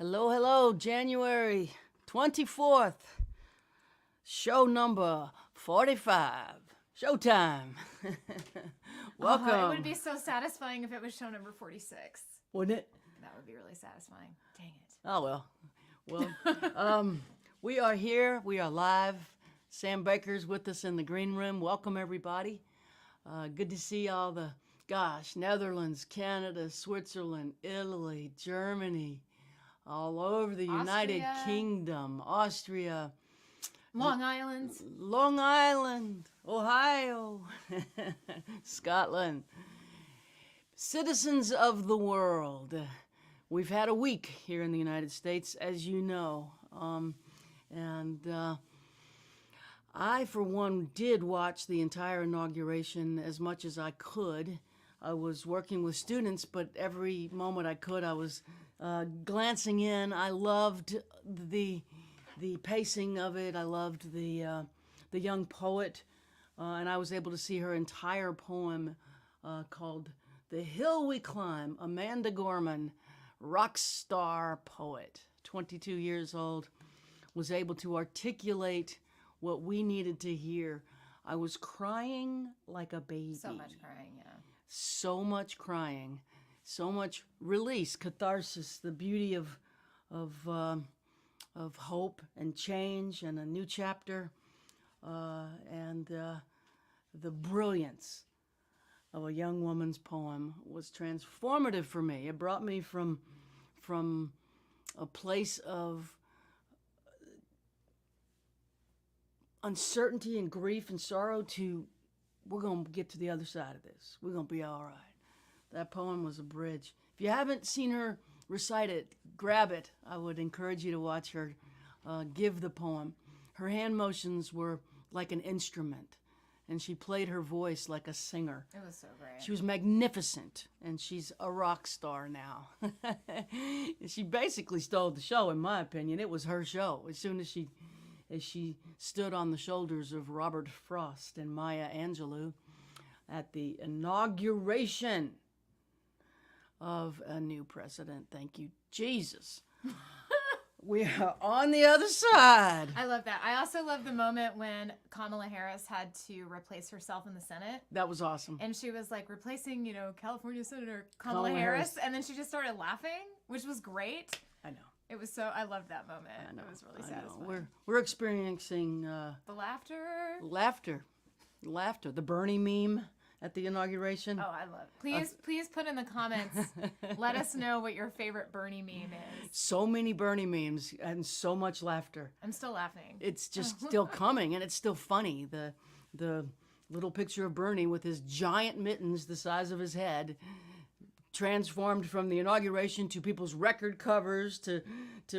Hello, hello, January 24th, show number 45. Showtime. It would Welcome. be so satisfying if it was show number 46. Wouldn't it? That would be really satisfying. Dang it. Oh, well. We are here. We are live. Sam Baker's with us in the green room. Welcome, everybody. Good to see all the, Netherlands, Canada, Switzerland, Italy, Germany, all over the United Austria. Kingdom, Austria, Long Island. Long Island, Ohio, Scotland. Citizens of the world. We've had a week here in the United States, as you know. I, for one, did watch the entire inauguration as much as I could. I was working with students, but every moment I could, I was glancing in. I loved the pacing of it. I loved the young poet, and I was able to see her entire poem called "The Hill We Climb." Amanda Gorman, rock star poet, 22 years old, was able to articulate what we needed to hear. I was crying like a baby. So much crying, yeah. So much crying, so much release, catharsis, the beauty of hope and change and a new chapter, and the brilliance of a young woman's poem was transformative for me. It brought me from a place of uncertainty and grief and sorrow to, we're going to get to the other side of this. We're going to be all right. That poem was a bridge. If you haven't seen her recite it, grab it. I would encourage you to watch her give the poem. Her hand motions were like an instrument, and she played her voice like a singer. It was so great. She was magnificent, and she's a rock star now. She basically stole the show, in my opinion. It was her show. As soon as she stood on the shoulders of Robert Frost and Maya Angelou at the inauguration of a new president. Thank you, Jesus. We are on the other side. I love that. I also love the moment when Kamala Harris had to replace herself in the Senate. That was awesome. And she was like replacing, California Senator Kamala Harris. And then she just started laughing, which was great. I know. It was so, I loved that moment. It was really satisfying. We're experiencing The laughter. Laughter. The Bernie meme at the inauguration. Oh, I love it. Please put in the comments. Let us know what your favorite Bernie meme is. So many Bernie memes and so much laughter. I'm still laughing. It's just still coming, and it's still funny. The little picture of Bernie with his giant mittens the size of his head, transformed from the inauguration to people's record covers to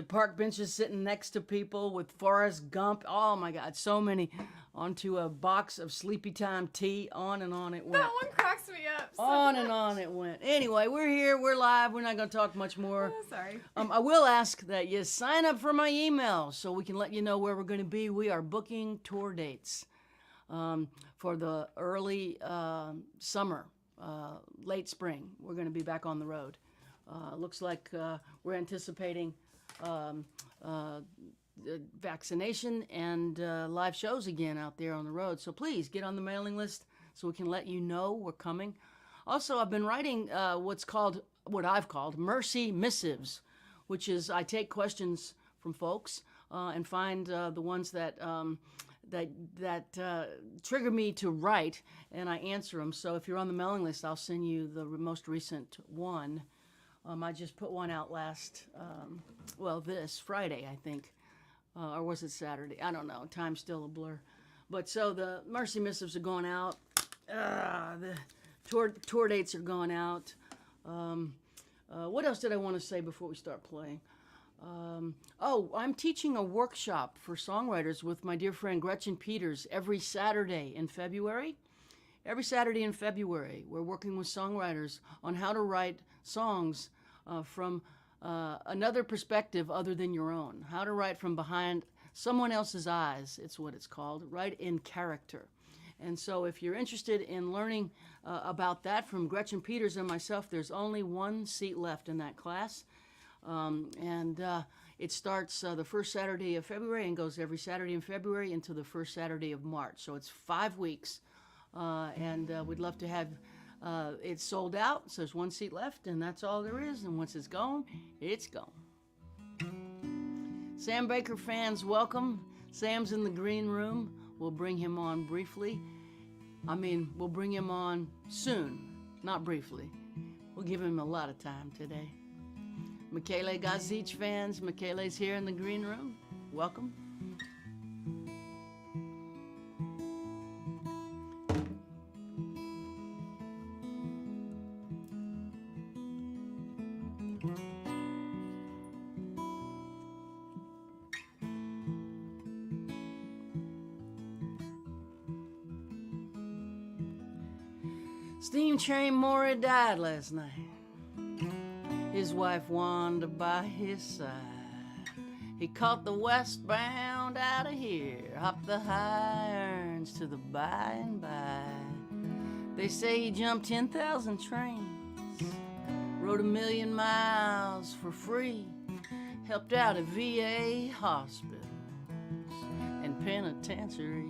park benches sitting next to people with Forrest Gump. Oh my God, so many. Onto a box of Sleepy Time tea. On and on it went. That one cracks me up. So on much. and on it went. Anyway, we're here. We're live. We're not going to talk much more. Oh, sorry. I will ask that you sign up for my email so we can let you know where we're going to be. We are booking tour dates for the early summer, late spring. We're going to be back on the road. Looks like we're anticipating vaccination and live shows again out there on the road. So please get on the mailing list so we can let you know we're coming. Also, I've been writing what I've called Mercy Missives, which is I take questions from folks and find the ones that trigger me to write, and I answer them. So if you're on the mailing list, I'll send you the most recent one. I just put one out this Friday, I think. Or was it Saturday? I don't know. Time's still a blur. But so the Mercy Missives are going out. The tour dates are going out. What else did I want to say before we start playing? I'm teaching a workshop for songwriters with my dear friend Gretchen Peters every Saturday in February. Every Saturday in February, we're working with songwriters on how to write songs from another perspective other than your own. How to write from behind someone else's eyes, it's what it's called, write in character. And so if you're interested in learning about that from Gretchen Peters and myself, there's only one seat left in that class. And it starts the first Saturday of February and goes every Saturday in February until the first Saturday of March. So it's 5 weeks, and we'd love to have it's sold out, so there's one seat left, and that's all there is. And once it's gone, it's gone. Sam Baker fans, welcome. Sam's in the green room. We'll bring him on briefly. We'll bring him on soon, not briefly. We'll give him a lot of time today. Michaela Gauthier fans, Michaela's here in the green room. Welcome. Steam train Maury died last night. His wife wandered by his side. He caught the westbound out of here, hopped the high irons to the by and by. They say he jumped 10,000 trains, rode 1,000,000 miles for free, helped out at VA hospitals and penitentiaries.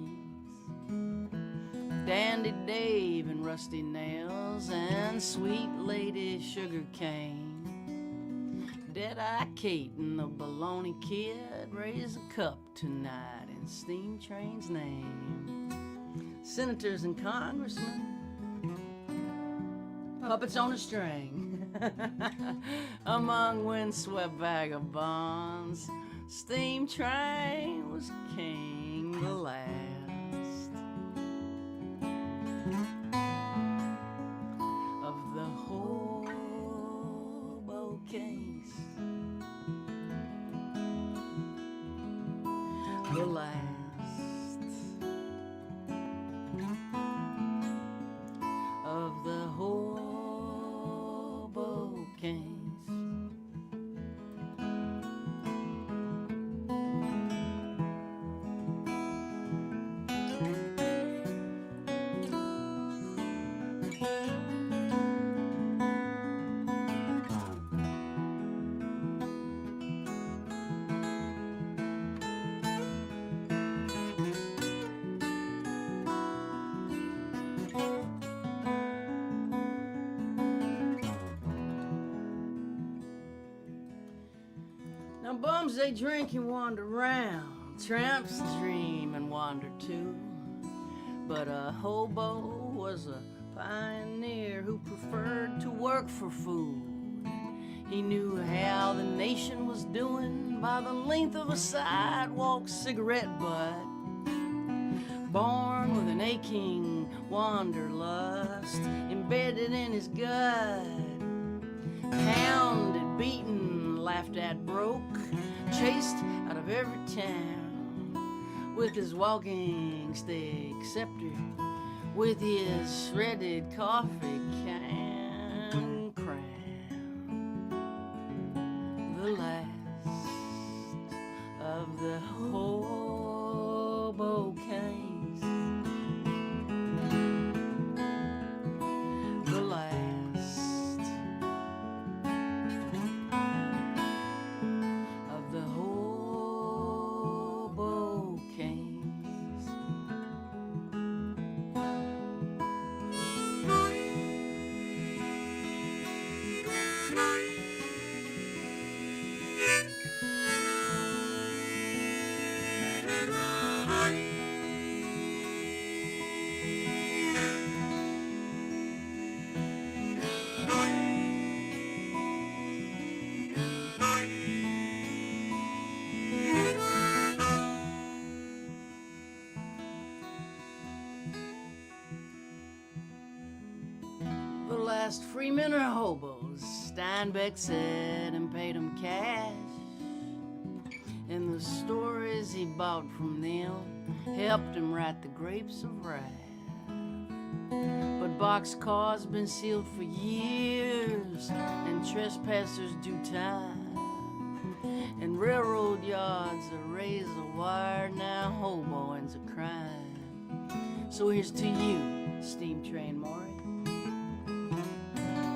Dandy Dave and Rusty Nails and Sweet Lady Sugar Cane. Dead-Eye Kate and the Baloney Kid raise a cup tonight in Steam Train's name. Senators and congressmen, puppets on a string. Among windswept vagabonds, Steam Train was king the last. Of the Hoboken's, the last of the Hoboken's. Now bums, they drink and wander round, tramps dream and wander too. But a hobo was a pioneer who preferred to work for food. He knew how the nation was doing by the length of a sidewalk cigarette butt. Born with an aching wanderlust embedded in his gut, hounded, beaten, laughed at, broke, chased out of every town with his walking stick scepter, with his shredded coffee can crown. The last of the Hoboken's, the last of the Hoboken's. The last freemen are hobos, Steinbeck said, and paid them cash. And the stories he bought from them helped him write the Grapes of Wrath. But boxcars been sealed for years, and trespassers do time. And railroad yards are razor wire, now hoboing's a crime. So here's to you, Steam Train Maury.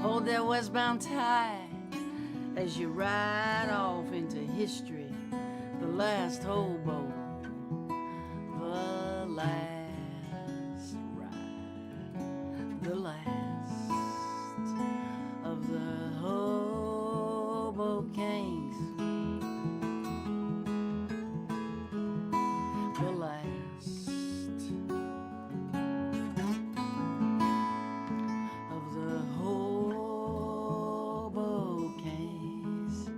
Hold that westbound tide, as you ride off into history, the last hobo, the last ride, the last of the hobo kings, the last of the hobo kings.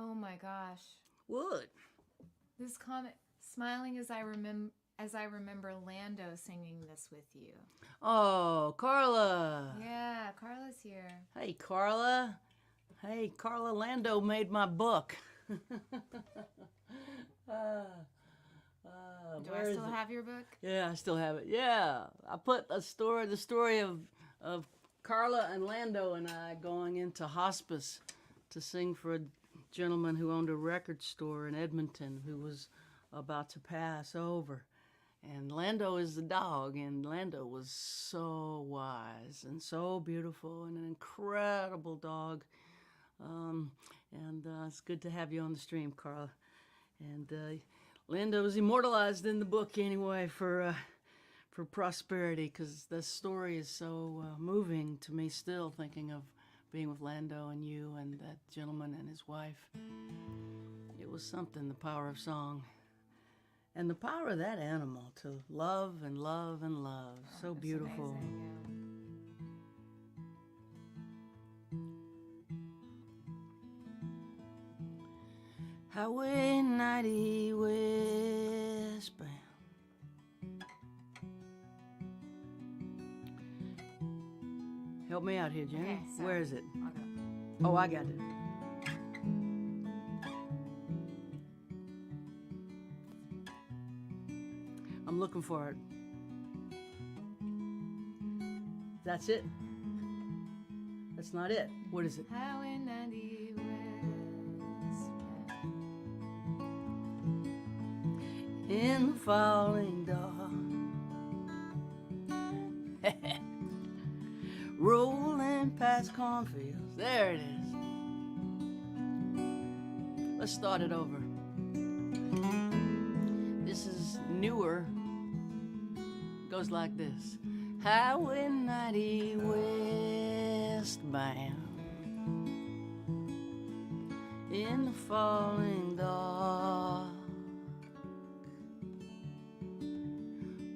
Oh my gosh. What? This comment, smiling as I remember Lando singing this with you. Oh, Carla. Yeah, Carla's here. Hey, Carla. Hey, Carla, Lando made my book. Do where I is still it? have your book? Yeah, I still have it. Yeah, I put the story of Carla and Lando and I going into hospice to sing for a gentleman who owned a record store in Edmonton who was about to pass over. And Lando is the dog, and Lando was so wise and so beautiful and an incredible dog. And it's good to have you on the stream, Carla. And Lando is immortalized in the book anyway for prosperity, because the story is so moving to me still, thinking of being with Lando and you and that gentleman and his wife. It was something, the power of song. And the power of that animal to love and love and love. So That's beautiful. amazing, Highway 90 westbound. Help me out here, Jenny. Okay, so Where is it? I'll go. Oh, I got it. I'm looking for it. That's it? That's not it. What is it? Highway 90 westbound. In the falling dawn, rolling past cornfields. There it is. Let's start it over. This is newer. Goes like this. Highway 90 westbound, in the falling dark,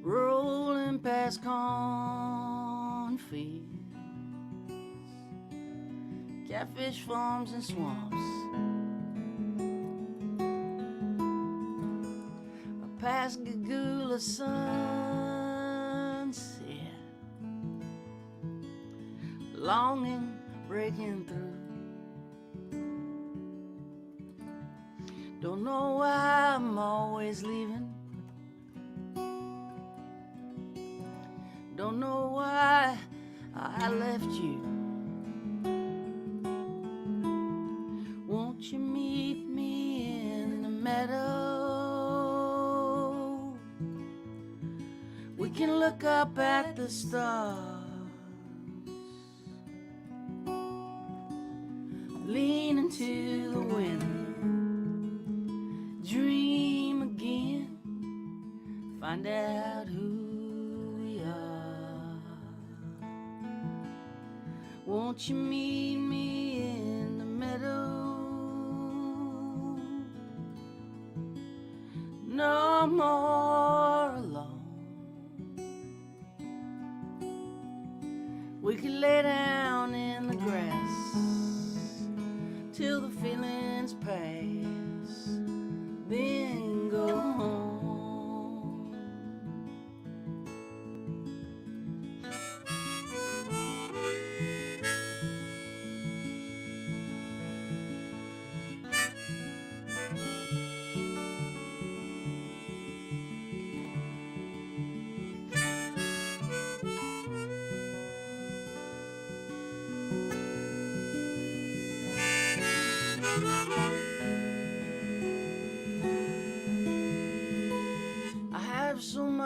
rolling past cornfields, catfish farms and swamps, past Gagula sunset, longing breaking through. Don't know why I'm always leaving. Don't know why I left you. Won't you meet me in the meadow? We can look up at the stars, lean into the wind, dream again, find out who we are. Won't you meet me in the meadow? No more alone. We could lay down in the grass till the feelings pass, then go home.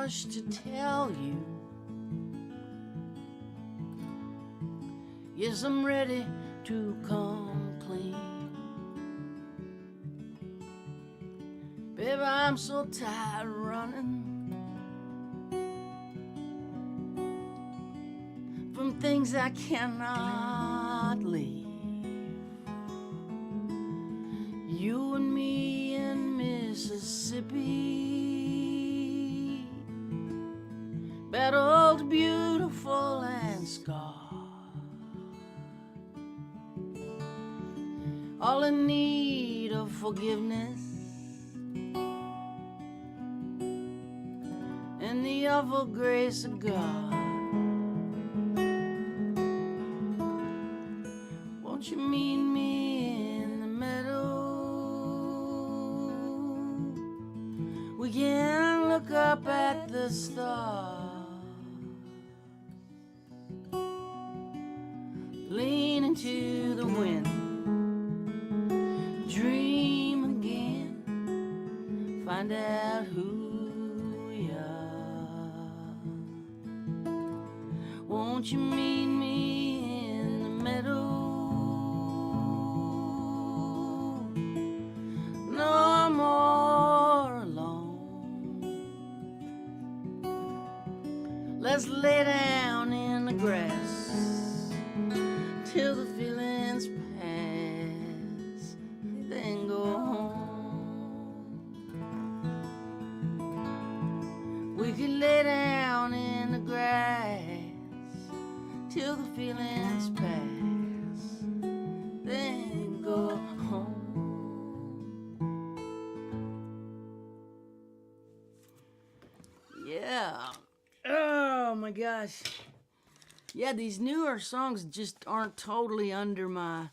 much to tell you. Yes, I'm ready to come clean. Baby, I'm so tired of running from things I cannot leave. You and me in Mississippi, battled, beautiful, and scarred, all in need of forgiveness and the awful grace of God. Won't you meet me in the meadow? We can look up at the stars, lean into the wind, dream again, find out who we are. Won't you meet me in the meadow? No more alone. Let's lay down in the grass till the feelings pass, then go home. We could lay down in the grass till the feelings pass, then go home. Yeah. Oh my gosh. Yeah, these newer songs just aren't totally under my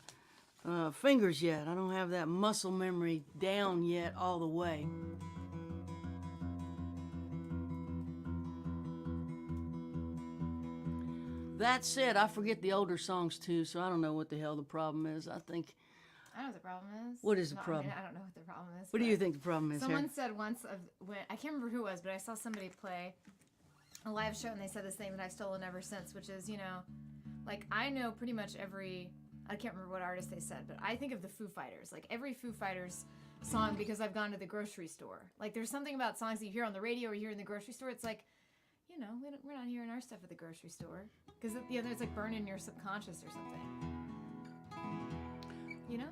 fingers yet. I don't have that muscle memory down yet all the way. That said, I forget the older songs too, so I don't know what the hell the problem is. I think. I know what the problem is. What is the No, problem? I mean, I don't know what the problem is. What do you think the problem is? Someone Harry? said once when I can't remember who it was, but I saw somebody play a live show and they said this thing that I've stolen ever since, which is, you know, like I know pretty much every, I can't remember what artist they said, but I think of the Foo Fighters, like every Foo Fighters song because I've gone to the grocery store. Like there's something about songs that you hear on the radio or you hear in the grocery store. It's like, you know, we're not hearing our stuff at the grocery store because you know, it's like burned in your subconscious or something. You know?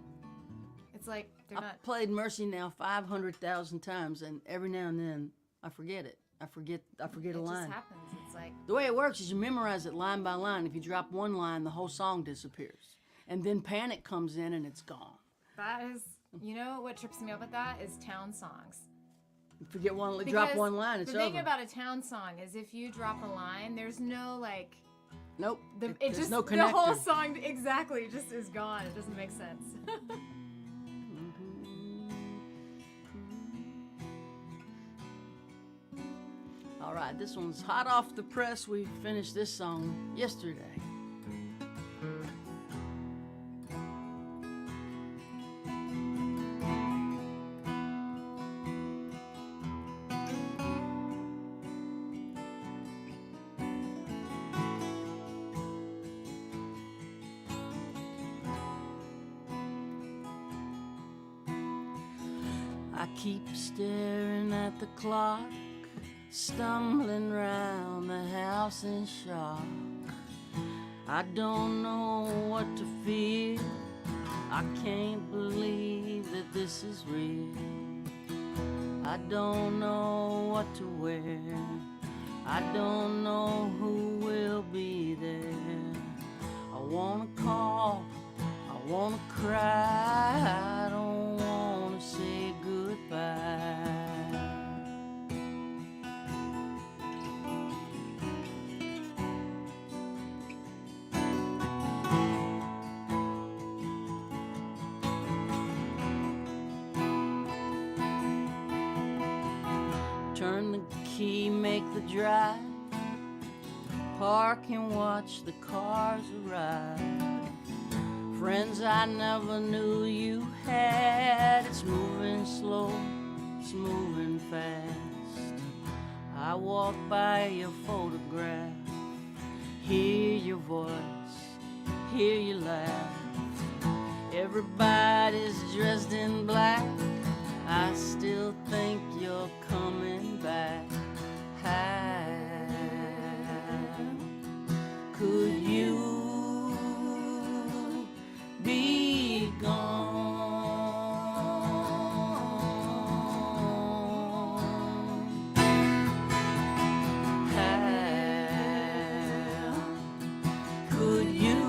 It's like they're I've not. played Mercy now 500,000 times, and every now and then I forget it. I forget a It line. just happens. It's like. The way it works is you memorize it line by line. If you drop one line, the whole song disappears. And then panic comes in and it's gone. That is, you know what trips me up with that is town songs. You forget one, drop Because one line, it's the thing over. about a town song is if you drop a line, there's no like. Nope. It There's just no the connector. whole song exactly just is gone. It doesn't make sense. All right, this one's hot off the press. We finished this song yesterday. I keep staring at the clock, stumbling round the house in shock. I don't know what to feel. I can't believe that this is real. I don't know what to wear. I don't know who will be there. I wanna call, I wanna cry, I don't wanna say goodbye. Turn the key, make the drive, park and watch the cars arrive. Friends I never knew you had. It's moving slow, it's moving fast. I walk walk by your photograph, hear your voice, hear you laugh. Everybody's dressed in black. I still think you're coming back. How could you be gone? How could you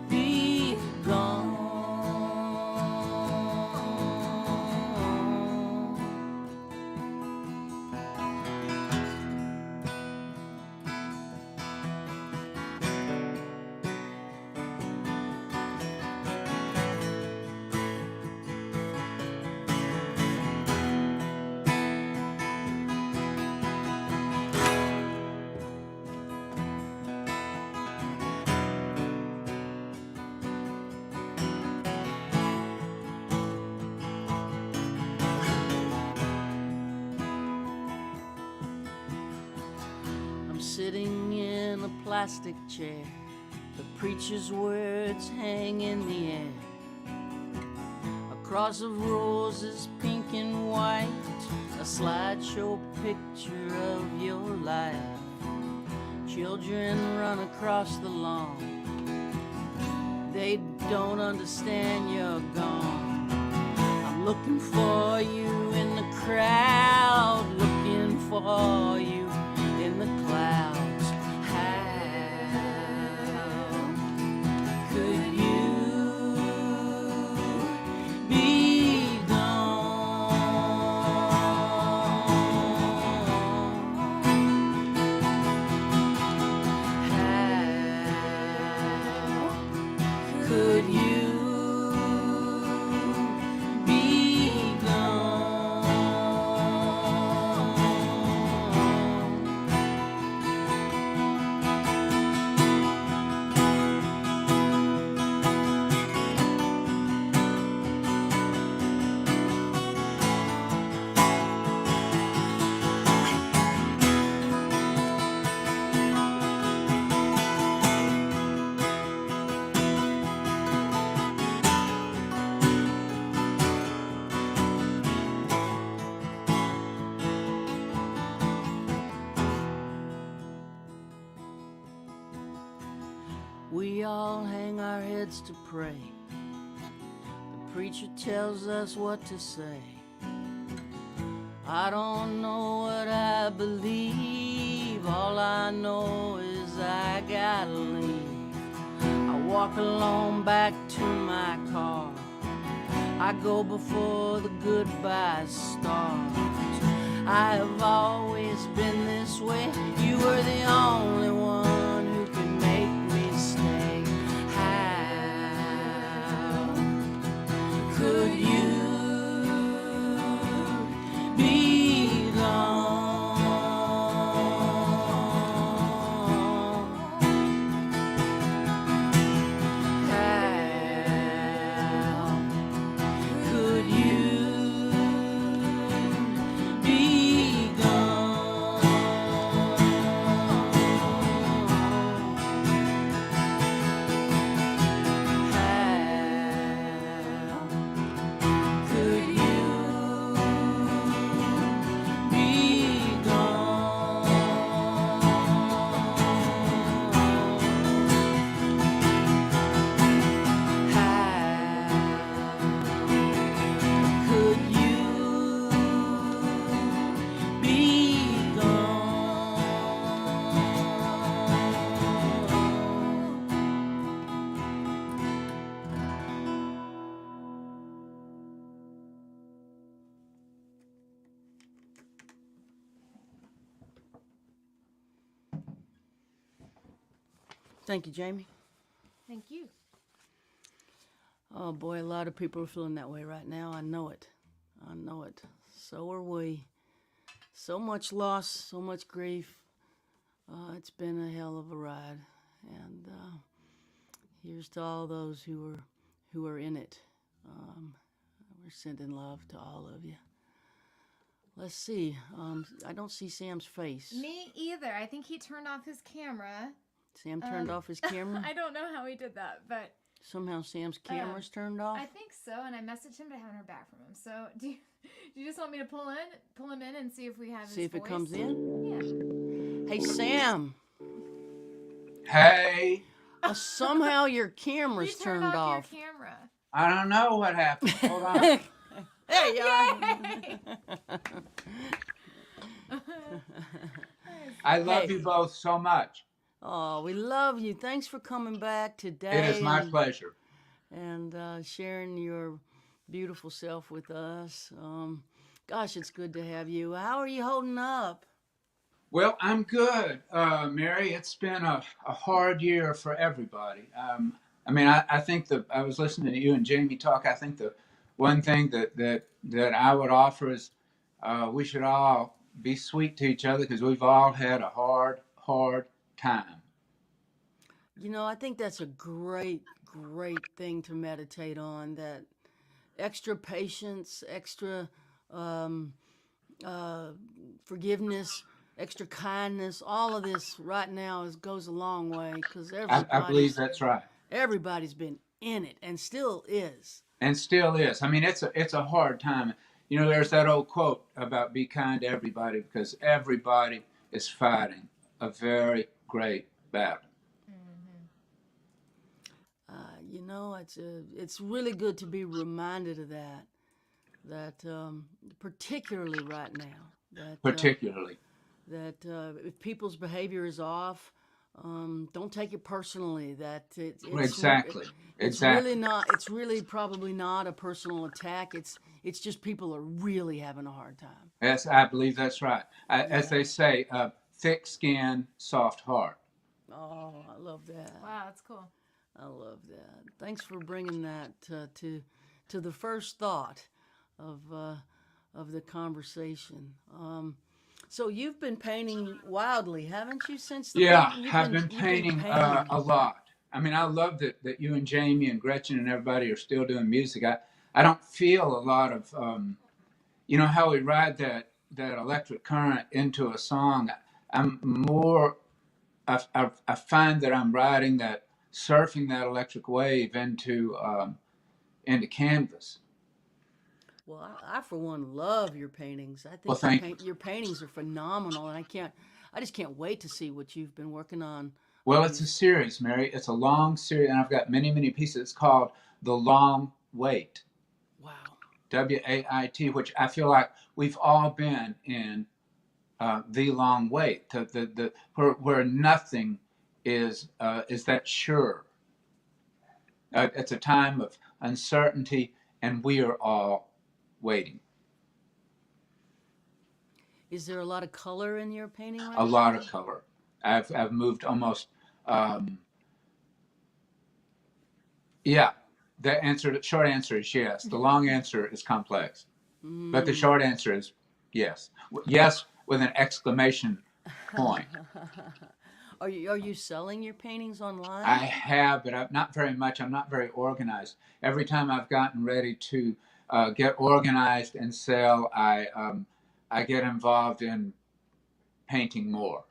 be gone? I'm sitting in a plastic chair. The preacher's words hang in the air. A cross of roses, pink and white, a slideshow picture of your life. Children run across the lawn. They don't understand you're gone. I'm looking for you in the crowd, looking for you in the clouds. How could you be gone? How could you be gone? We all hang our heads to pray. The preacher tells us what to say. I don't know what I believe. All I know is I gotta leave. I walk alone back to my car. I go before the goodbyes start. I have always been this way. You were the only one who could make me stay. How could you be gone? How could you be gone? How could you be gone? How could you be gone? Thank you, Jamie. Thank you. Oh boy, a lot of people are feeling that way right now. I know it. I know it. So are we. So much loss, so much grief. It's been a hell of a ride. And here's to all those who are in it. We're sending love to all of you. Let's see. I don't see Sam's face. Me either. I think he turned off his camera. Sam turned off his camera? I don't know how he did that, but Somehow Sam's camera's turned off? I think so, and I messaged him, but I haven't heard back from him. So do you just want me to pull him in and see if we have See his if it voice? comes in? Yeah. Hey, Sam. Hey, Somehow your camera's You turned turned off off. your camera. I don't know what happened. Hold on. There you are. Yay! I love Hey. you both so much. Oh, we love you. Thanks for coming back today. It is my and- pleasure. and sharing your beautiful self with us. Gosh, it's good to have you. How are you holding up? Well, I'm good, Mary. It's been a hard year for everybody. I think I was listening to you and Jamie talk. I think the one thing that I would offer is we should all be sweet to each other because we've all had a hard time. You know, I think that's a great thing to meditate on. That extra patience, extra forgiveness, extra kindness. All of this right now goes a long way because I believe that's right. everybody's been in it and still is. And still is. I mean, it's a hard time. You know, there's that old quote about be kind to everybody because everybody is fighting a very great battle. You know, it's really good to be reminded of that particularly right now. Particularly. If people's behavior is off, don't take it personally. That it's Exactly. It's really not. It's really probably not a personal attack. It's just people are really having a hard time. Yes, I believe that's right. As they say, thick skin, soft heart. Oh, I love that. Wow, that's cool. I love that. Thanks for bringing that to the first thought of the conversation. So you've been painting wildly, haven't you? Since the Yeah, you've I've been you've painting a lot. I mean, I love that you and Jamie and Gretchen and everybody are still doing music. I don't feel a lot of, you know, how we ride that electric current into a song. I'm more, I find that I'm riding surfing that electric wave into canvas. Well, I for one love your paintings. I think Well, thank you. your paintings are phenomenal, and I just can't wait to see what you've been working on. Well, it's a series, Mary. It's a long series, and I've got many pieces. It's called The Long Wait. Wow. WAIT, which I feel like we've all been in the long wait, where nothing is that sure. It's a time of uncertainty, and we are all waiting. Is there a lot of color in your painting right A now? lot of color. I've moved almost. Yeah. The short answer is yes. The long answer is complex, but the short answer is yes. Yes, with an exclamation point. Are you selling your paintings online? I have, but not very much. I'm not very organized. Every time I've gotten ready to get organized and sell, I get involved in painting more.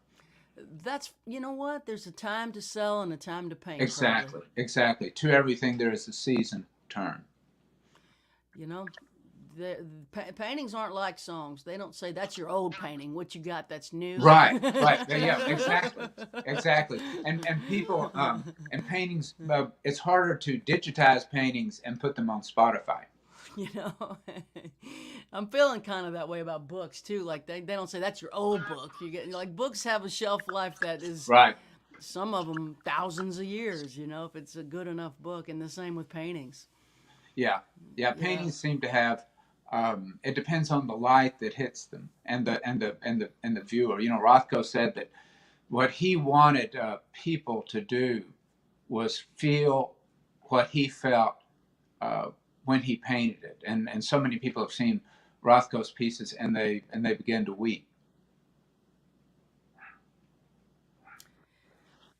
That's, you know what? There's a time to sell and a time to paint. Exactly, probably. exactly. To everything there is a season turn. You know, paintings aren't like songs. They don't say that's your old painting. What you got that's new. Right. Yeah, exactly. And people and paintings. It's harder to digitize paintings and put them on Spotify. You know, I'm feeling kind of that way about books too. Like they don't say that's your old book. You get like books have a shelf life that is Right. some of them thousands of years. You know, if it's a good enough book, and the same with paintings. Yeah. Paintings seem to have. It depends on the light that hits them and the viewer. You know, Rothko said that what he wanted people to do was feel what he felt when he painted it, and so many people have seen Rothko's pieces and they begin to weep.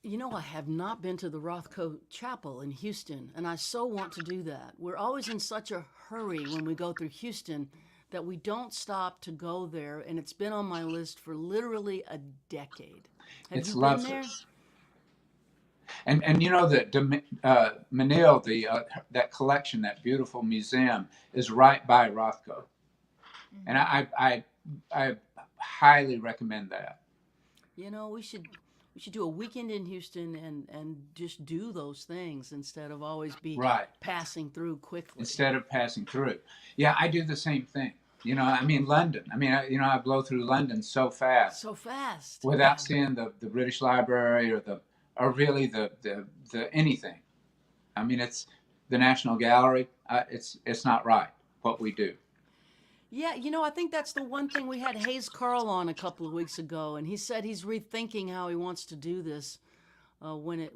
You know, I have not been to the Rothko Chapel in Houston, and I so want to do that. We're always in such a hurry when we go through Houston that we don't stop to go there, and it's been on my list for literally a decade. Have It's you been lovely. there? And you know that Manil, that collection, that beautiful museum, is right by Rothko, and I highly recommend that. You know, we should do a weekend in Houston and just do those things instead of always be Right. passing through quickly. Instead of passing through. Yeah, I do the same thing. You know, I mean London. I mean, I blow through London so fast So fast. without seeing the British Library or really the anything. I mean, it's the National Gallery. It's not right what we do. Yeah, you know, I think that's the one thing. We had Hayes Carl on a couple of weeks ago, and he said he's rethinking how he wants to do this when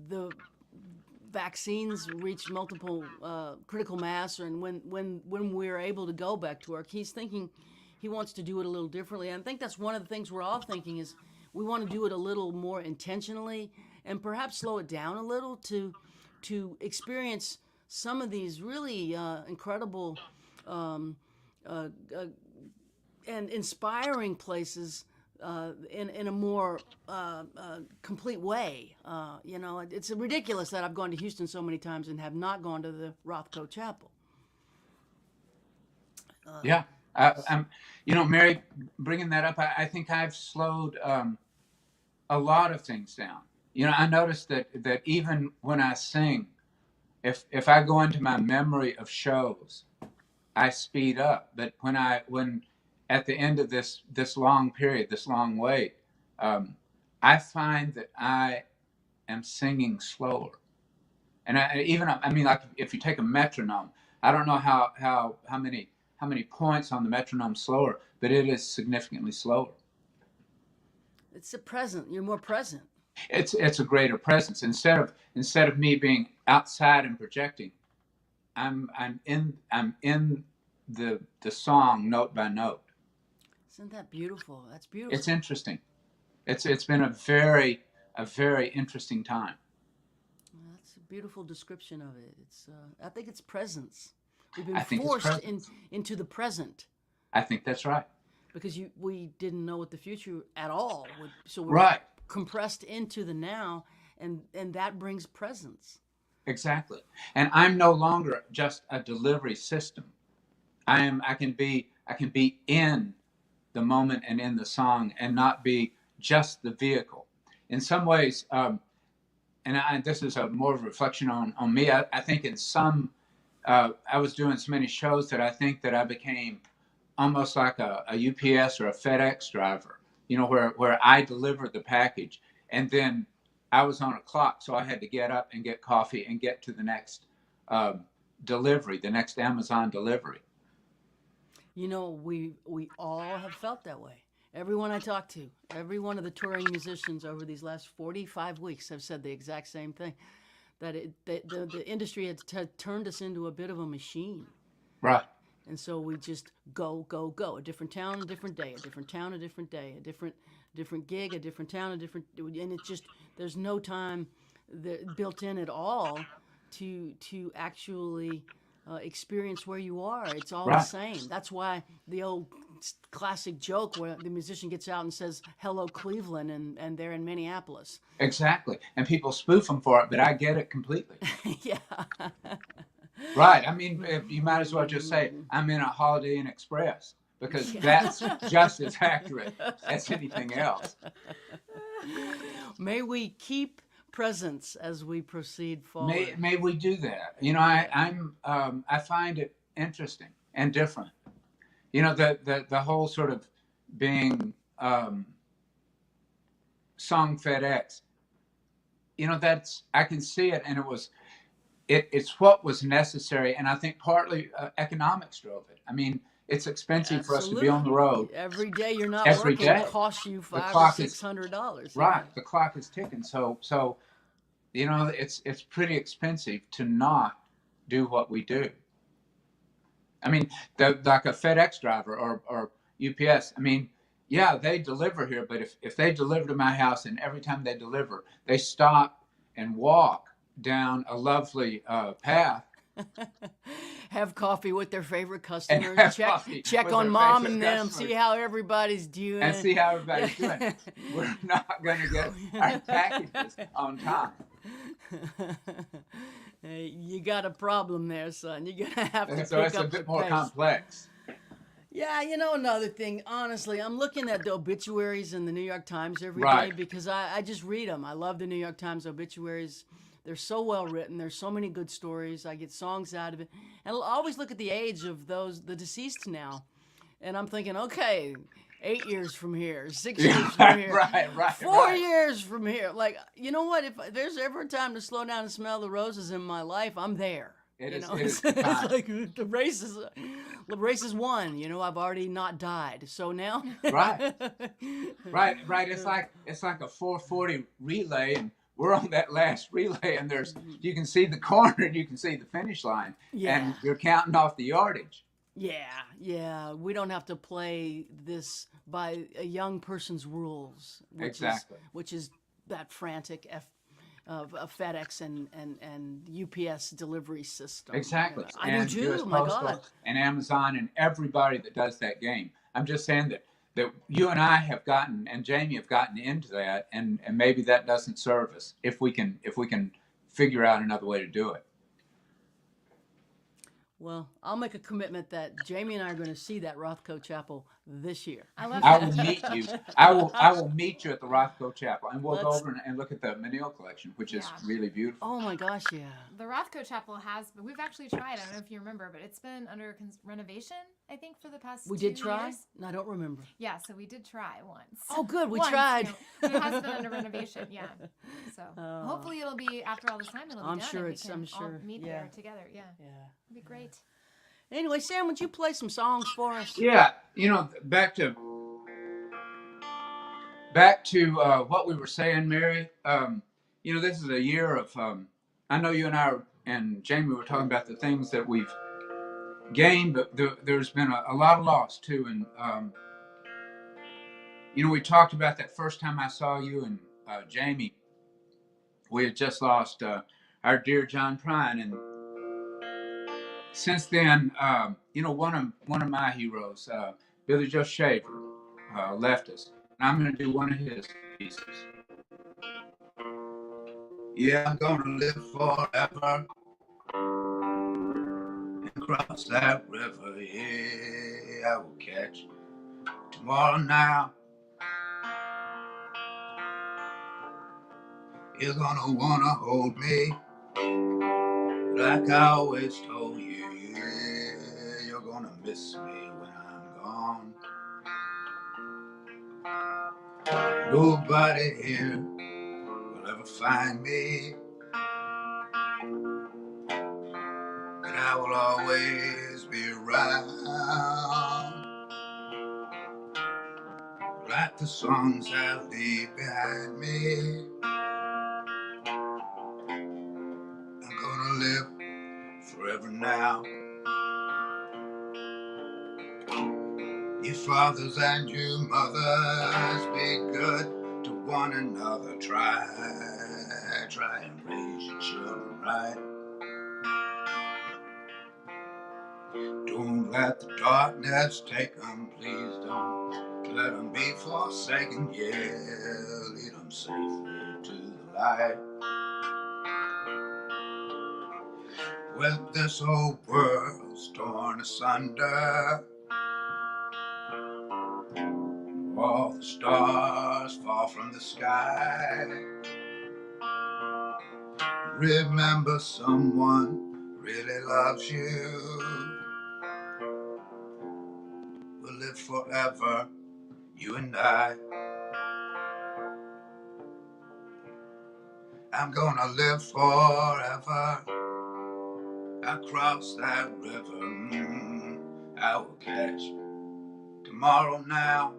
the vaccines reach multiple critical mass, and when we're able to go back to work. He's thinking he wants to do it a little differently. And I think that's one of the things we're all thinking is we want to do it a little more intentionally and perhaps slow it down a little to experience some of these really incredible and inspiring places in a more complete way. You know, it's ridiculous that I've gone to Houston so many times and have not gone to the Rothko Chapel. Yeah, I'm. You know, Mary, bringing that up, I think I've slowed a lot of things down. You know, I noticed that even when I sing, if I go into my memory of shows, I speed up. But when at the end of this long period, this long wait, I find that I am singing slower. And I mean, like if you take a metronome, I don't know how many points on the metronome slower, but it is significantly slower. It's a present. You're more present. It's a greater presence instead of me being outside and projecting. I'm in the song note by note. Isn't that beautiful? That's beautiful. It's interesting. It's been a very interesting time. That's a beautiful description of it. It's I think it's presence. We've I been think it's forced presence. into the present I think that's right. because we didn't know what the future at all would. So we're Right. compressed into the now, and that brings presence. Exactly. And I'm no longer just a delivery system. I can be in the moment and in the song and not be just the vehicle. In some ways, this is more of a reflection on me. I think in some, I was doing so many shows that I think that I became almost like a UPS or a FedEx driver, you know, where I delivered the package and then I was on a clock, so I had to get up and get coffee and get to the next delivery, the next Amazon delivery. You know, we all have felt that way. Everyone I talk to, every one of the touring musicians over these last 45 weeks have said the exact same thing, that the industry had turned us into a bit of a machine. Right. And so we just go. A different town, a different day. A different town, a different day. A different gig, a different town, a different. And it's just there's no time built in at all to actually experience where you are. It's all Right. the same. That's why the old classic joke where the musician gets out and says "Hello, Cleveland," and they're in Minneapolis. Exactly. And people spoof them for it, but I get it completely. Yeah. Right. I mean, you might as well just say, I'm in a Holiday Inn Express, because that's just as accurate as anything else. May we keep presence as we proceed forward. May we do that? You know, I find it interesting and different. You know, the whole sort of being song FedEx. You know, I can see it, and it's what was necessary, and I think partly economics drove it. I mean, it's expensive for us to be on the road. Every day you're not Every working day. costs you $500 clock or is- $600. Right, the clock is ticking. So you know, it's pretty expensive to not do what we do. I mean, like a FedEx driver or UPS. I mean, yeah, they deliver here, but if they deliver to my house, and every time they deliver, they stop and walk down a lovely path. have coffee with their favorite and customers, have check coffee check with on their mom favorite and them, customers see how everybody's doing. and see how everybody's doing. We're not going to get our packages on time. Hey, you got a problem there, son. You're gonna have to And so pick it's a up the bit more pace. complex. Yeah, another thing, honestly, I'm looking at the obituaries in the New York Times every day Right. because I just read them. I love the New York Times obituaries. They're so well written. There's so many good stories. I get songs out of it. And I'll always look at the age of the deceased now. And I'm thinking, okay, 8 years from here, 6 years from here, right, 4 years from here. Like, you know what? If there's ever a time to slow down and smell the roses in my life, I'm there. It is It's the time. like the race is won. I've already not died. So now, Right. Right. It's like a 440 relay, and we're on that last relay, and you can see the corner, and you can see the finish line, Yeah. and you're counting off the yardage. Yeah. We don't have to play this by a young person's rules. Exactly. Which is that frantic FedEx and UPS delivery system. Exactly. I and do US too. My Postal God. and Amazon and everybody that does that game. I'm just saying that you and I have gotten, and Jamie have gotten into that, and maybe that doesn't serve us if we can figure out another way to do it. Well, I'll make a commitment that Jamie and I are going to see that Rothko Chapel this year. I love I that. will meet you. I will meet you at the Rothko Chapel, and we'll go Let's- over and look at the Manil collection, which is Yeah. really beautiful. Oh my gosh, yeah. The Rothko Chapel we've actually tried. I don't know if you remember, but it's been under renovation, I think, for the past We did 2 try? years. No, I don't remember. Yeah, so we did try once. Oh, good. We Once, tried. but it has been under renovation, yeah. So hopefully it'll be, after all this time, it'll be I'm done. sure and we it's- can I'm all sure, meet yeah. there together. Yeah, Yeah. it'd be great. Anyway, Sam, would you play some songs for us? Yeah, back to what we were saying, Mary. This is a year of. I know you and I and Jamie were talking about the things that we've gained, but there's been a lot of loss too. And we talked about that first time I saw you and Jamie. We had just lost our dear John Prine, and since then, one of my heroes, Billy Joe Shaver, left us. And I'm going to do one of his pieces. Yeah, I'm going to live forever and cross that river. Yeah, I will catch tomorrow now. You're going to want to hold me like I always told you. Yeah, you're going to miss me when I'm gone. Nobody here will ever find me, but I will always be around. Like the songs I leave behind me, I'm gonna live forever now. You fathers and you mothers, be good to one another. Try and raise your children right. Don't let the darkness take them, please don't let them be forsaken. Yeah, lead them safely to the light. When this whole world's torn asunder, all the stars fall from the sky. Remember, someone really loves you. We'll live forever, you and I. I'm gonna live forever. Across that river, I will catch tomorrow now.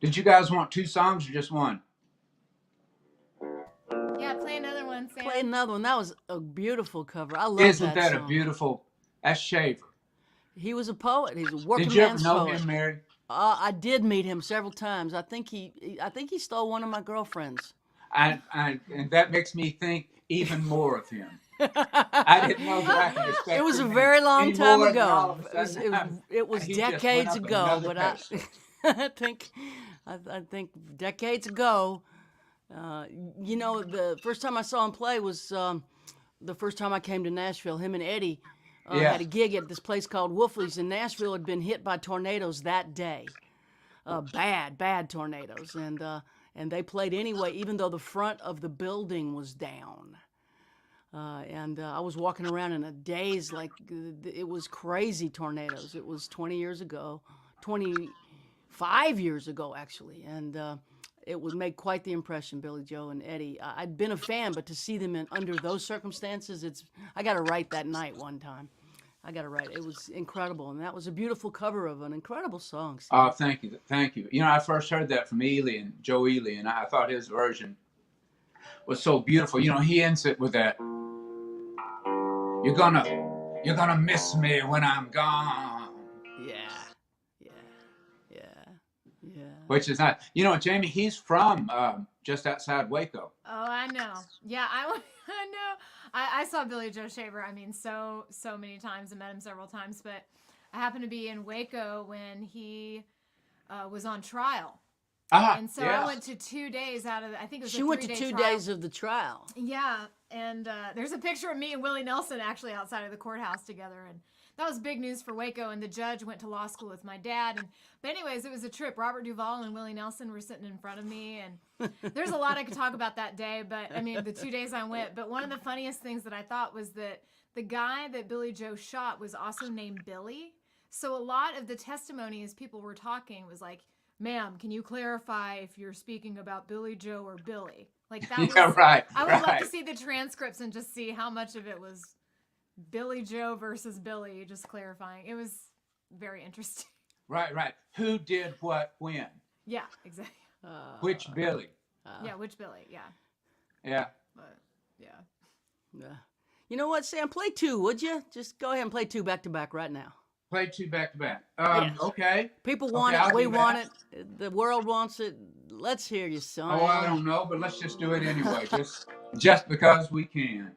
Did you guys want two songs or just one? Yeah, play another one, Sam. Play another one. That was a beautiful cover. I love Isn't that song. a beautiful? That's Shaver. He was a poet. He's a working Did you ever man's know poet. him, Mary? I did meet him several times. I think he stole one of my girlfriends. And that makes me think even more of him. I didn't know that I could It respect was a him very long any time more than all ago. of a sudden It was he just went decades up ago, another but pedestal. I think I think decades ago. You know, the first time I saw him play was the first time I came to Nashville. Him and Eddie Yeah. had a gig at this place called Wolfley's, and Nashville had been hit by tornadoes that day. Bad tornadoes, and they played anyway, even though the front of the building was down. And I was walking around in a daze, like it was crazy tornadoes. It was 20 years ago, 25 years ago actually, and it would make quite the impression. Billy Joe and Eddie. I'd been a fan, but to see them under those circumstances, I got to write that night one time. I got to write. It was incredible, and that was a beautiful cover of an incredible song. Oh, thank you, thank you. You know, I first heard that from Ely and Joe Ely, and I thought his version was so beautiful. You know, he ends it with that, you're gonna miss me when I'm gone. Yeah, yeah, yeah, yeah. Which is not, you know, Jamie, he's from just outside Waco. Oh, I know. Yeah, I know. I saw Billy Joe Shaver. I mean, so many times and met him several times. But I happened to be in Waco when he was on trial, and so yes. I went to 2 days out of I think it was She a went to 3-day 2 trial. days of the trial. Yeah, and there's a picture of me and Willie Nelson actually outside of the courthouse together, and that was big news for Waco. And the judge went to law school with my dad, but anyways, it was a trip. Robert Duvall and Willie Nelson were sitting in front of me, and there's a lot I could talk about that day. But I mean, the 2 days I went. But one of the funniest things that I thought was that the guy that Billy Joe shot was also named Billy. So a lot of the testimony as people were talking was like, "Ma'am, can you clarify if you're speaking about Billy Joe or Billy?" Like that was. Yeah, right. I would right. love to see the transcripts and just see how much of it was Billy Joe versus Billy, just clarifying. It was very interesting. Right. Who did what when? Yeah, exactly. Which Billy? Yeah, which Billy? Yeah. Yeah. But yeah. Yeah. You know what, Sam? Play 2, would you? Just go ahead and play 2 back to back right now. Play 2 back to back. Yes. Okay. People want I'll it. We do want that. it. The world wants it. Let's hear you, son. Oh, I don't know, but let's just do it anyway. just because we can.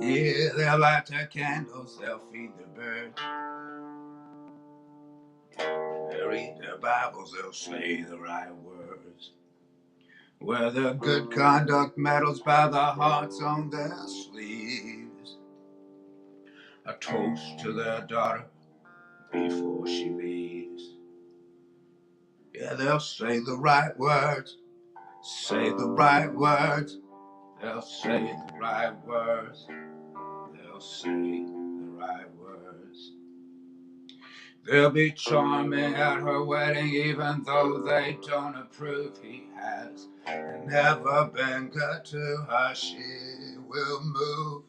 Yeah, they'll light their candles, they'll feed the birds. They'll read their Bibles, they'll say the right words. Wear their good conduct medals by the hearts on their sleeves. A toast to their daughter before she leaves. Yeah, they'll say the right words, say the right words. They'll say the right words, they'll say the right words. They'll be charming at her wedding even though they don't approve. He has never been good to her, she will move.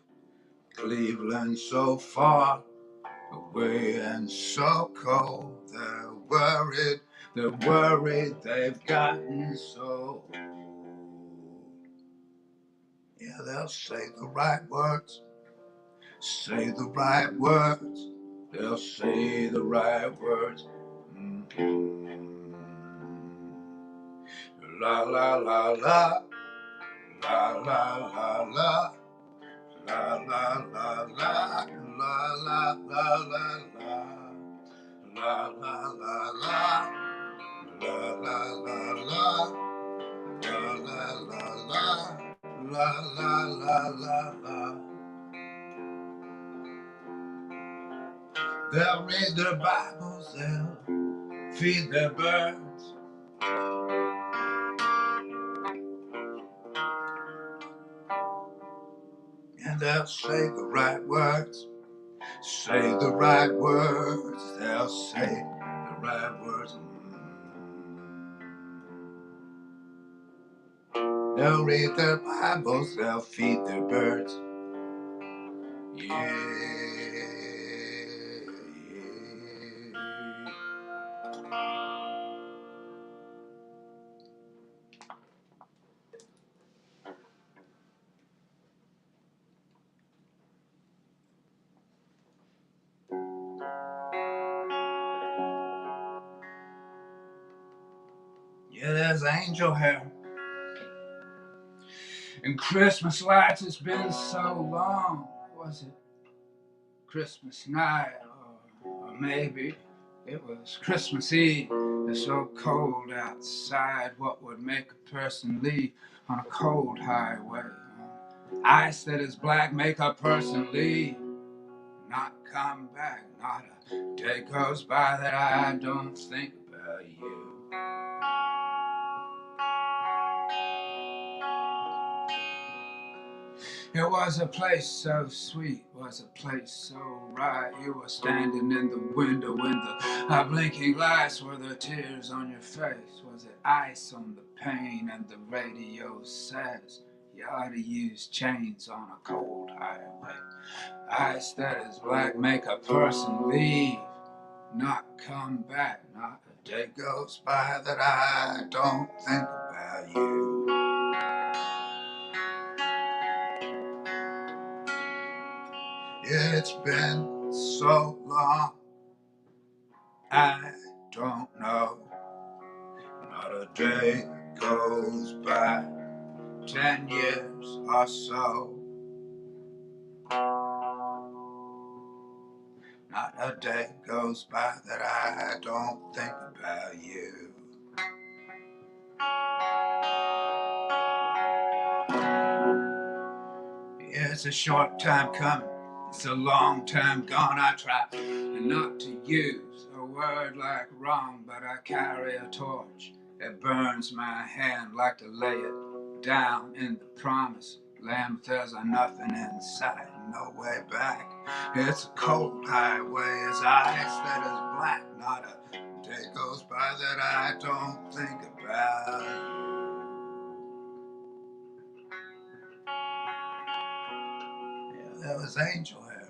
Cleveland so far away and so cold. They're worried they've gotten so old. Yeah, they'll say the right words, say the right words. They'll say the right words. Mm-hmm. La la la la, la la la la. La la la la, la la la la la, la la la la, la la la la, la la la la, la la la la. They'll read their Bibles, they'll feed their birds. And they'll say the right words, say the right words, they'll say the right words. They'll read their Bibles, they'll feed their birds. Yeah, Yeah, there's angel hair and Christmas lights. It's been so long. Was it Christmas night, or maybe it was Christmas Eve? It's so cold outside. What would make a person leave on a cold highway? Ice that is black make a person leave, not come back. Not a day goes by that I don't think about you. It was a place so sweet, was a place so right. You were standing in the window when the blinking lights were the tears on your face. Was it ice on the pane and the radio says you ought to use chains on a cold highway? Ice that is black make a person leave, not come back. Not a day goes by that I don't think about you. It's been so long, I don't know. Not a day goes by, 10 years or so. Not a day goes by that I don't think about you. Yeah, it's a short time coming, it's a long time gone. I try not to use a word like wrong, but I carry a torch. It burns my hand like to lay it down in the promised land. But there's nothing inside, no way back. It's a cold highway, it's ice that is black. Not a day goes by that I don't think about you. Yeah, there was angel hair.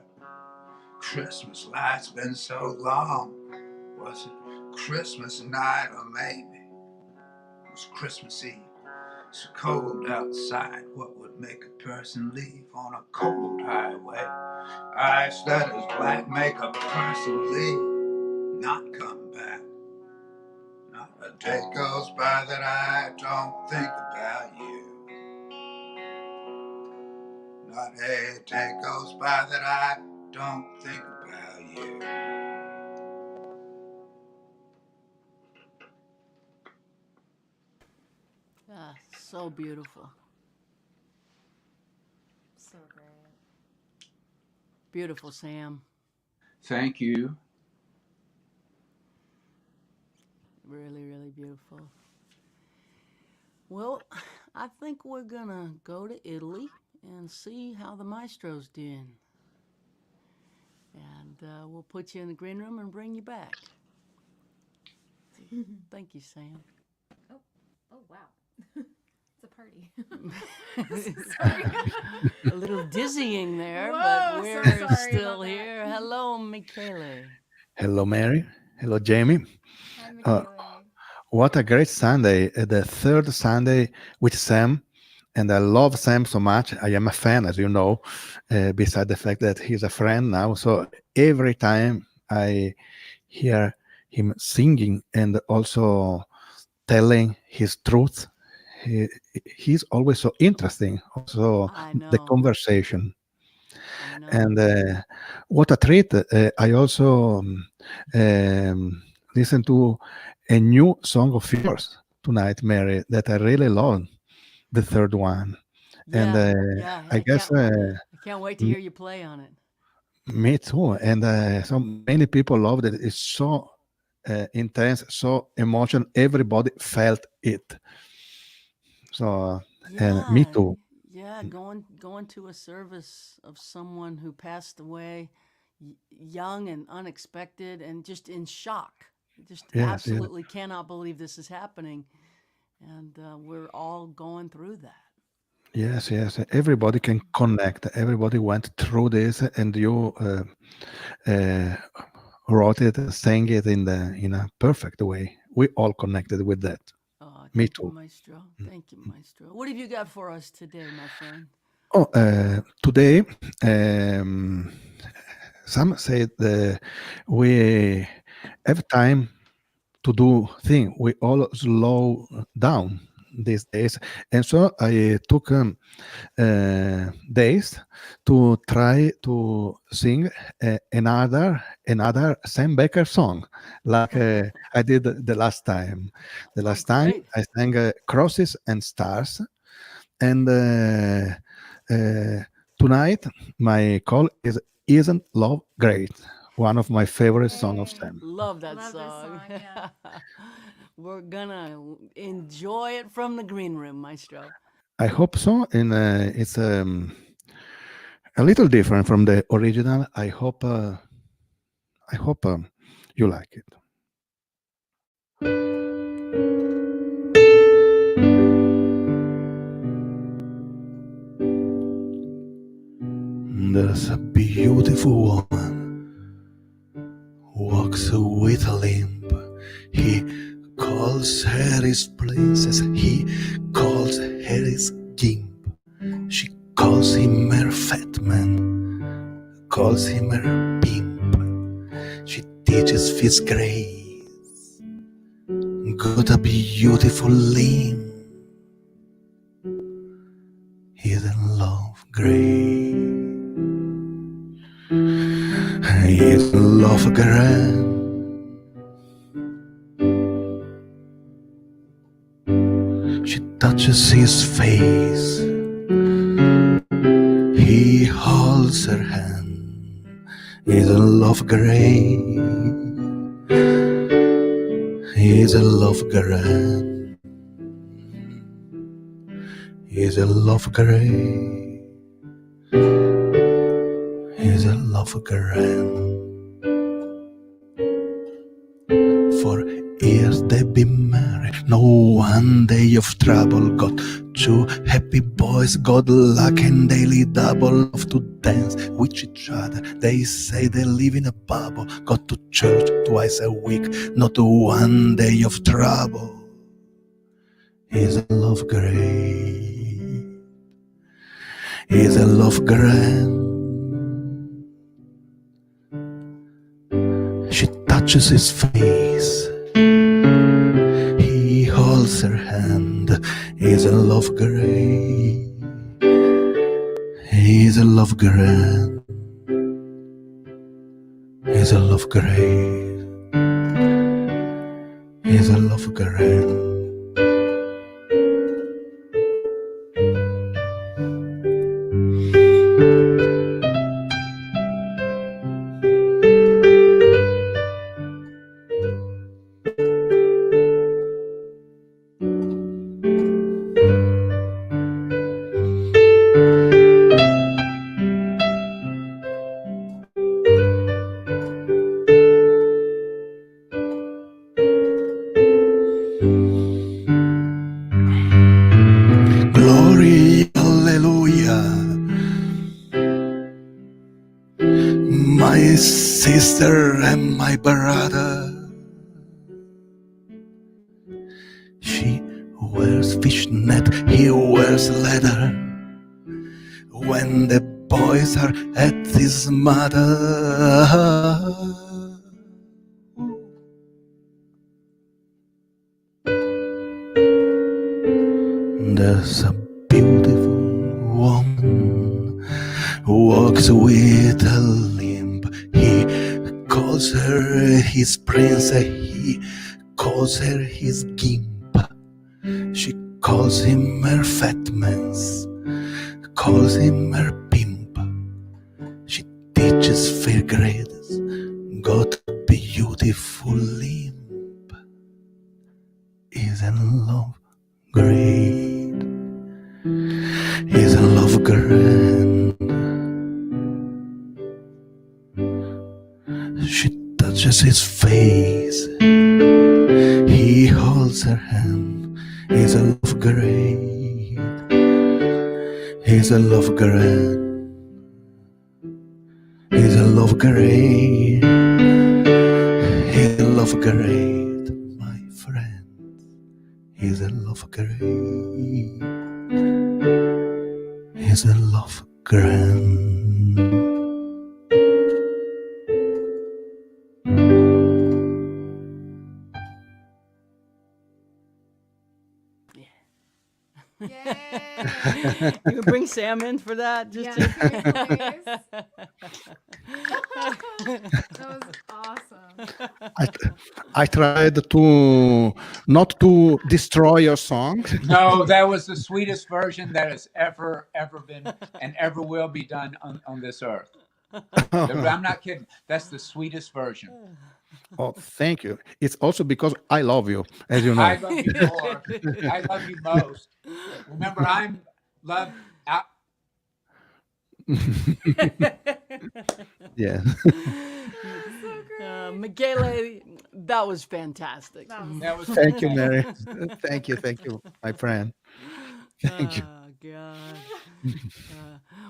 Christmas lights been so long. Was it Christmas night, or maybe it was Christmas Eve? It's cold outside. What would make a person leave on a cold highway? Ice that is black make a person leave, not come back. Not a day goes by that I don't think about you. Not a day goes by that I don't think about you. Ah, so beautiful. So great. Beautiful, Sam. Thank you. Really, really beautiful. Well, I think we're gonna go to Italy and see how the maestro's doing. And we'll put you in the green room and bring you back. Thank you, Sam. Oh wow. It's a party. A little dizzying there, Whoa, but so we're sorry still about that. here. Hello, Michaela. Hello, Mary. Hello, Jamie. Hi, Uh, Michaela. what a great Sunday, the third Sunday with Sam. And I love Sam so much. I am a fan, as you know, beside the fact that he's a friend now. So every time I hear him singing and also telling his truth, he, he's always so interesting. Also, I the know. conversation. I know. And what a treat. I also listened to a new song of yours tonight, Mary, that I really love, the third one. And Yeah, yeah. I guess I can't wait to m- hear you play on it. me too. And so many people loved it. It's so intense, so emotional. Everybody felt it. So, and me Yeah, too. yeah. Going to a service of someone who passed away, young and unexpected, and just in shock. Just Yes, yes. absolutely cannot believe this is happening, and we're all going through that. Yes, yes. Everybody can connect. Everybody went through this, and you uh, wrote it, sang it in a perfect way. We all connected with that. Oh, Me thank you, too. Maestro. Thank you, Maestro. What have you got for us today, my friend? Oh, today, um, some say that we have time to do things. We all slow down these days, and so I took days to try to sing another Sam Baker song, like I did the last time. The Oh, last time great. I sang Crosses and Stars, and tonight my call is "Isn't Love Great?" One of my favorite songs of Yay. Sam. Love that Love this song. song, yeah. We're gonna enjoy it from the green room, Maestro. I hope so, and it's a little different from the original. I hope you like it. There's a beautiful woman who walks with a limp. He calls her his princess. He calls her his gimp. She calls him her fat man, calls him her pimp. She teaches fifth grade, got a beautiful limp. He's in love, great. He's in love, grand. She touches his face. He holds her hand. He's in love, great. He's in love, grand. He's in love, great. He's in love, grand. For years they've been married. No one day of trouble. Got two happy boys, good luck and daily double. Love to dance with each other. They say they live in a bubble. Got to church twice a week. Not one day of trouble. Is a love great? Is a love grand? She touches his face. He holds her hand. Is a love great? Is a love grand? Is a love great? Is a love grand? Glory, hallelujah. My sister and my brother. She wears fishnet, he wears leather. When the boys are at his mother, there's a beautiful woman who walks with a limp. He calls her his princess, he calls her his gimp. She calls him her fat man's, calls him her pimp. She teaches fair grades, got a beautiful limp. Is in love great? Is in love grand? She touches his face. He holds her hand. Is a love great? Is a love grand? Is a love great? Is a love great, my friend? Is a love great? Is a love grand? You bring Sam in for that? Yeah, to- seriously, that was awesome. I, I tried to not to destroy your song. No, that was the sweetest version that has ever been and ever will be done on this earth. I'm not kidding. That's the sweetest version. Oh, thank you. It's also because I love you, as you I know. love you more. I love you most. Remember, I'm love out. Yeah. So great. Michaela, that was fantastic. That was Thank you, fantastic. Mary. Thank you, my friend. Thank you. Oh, God.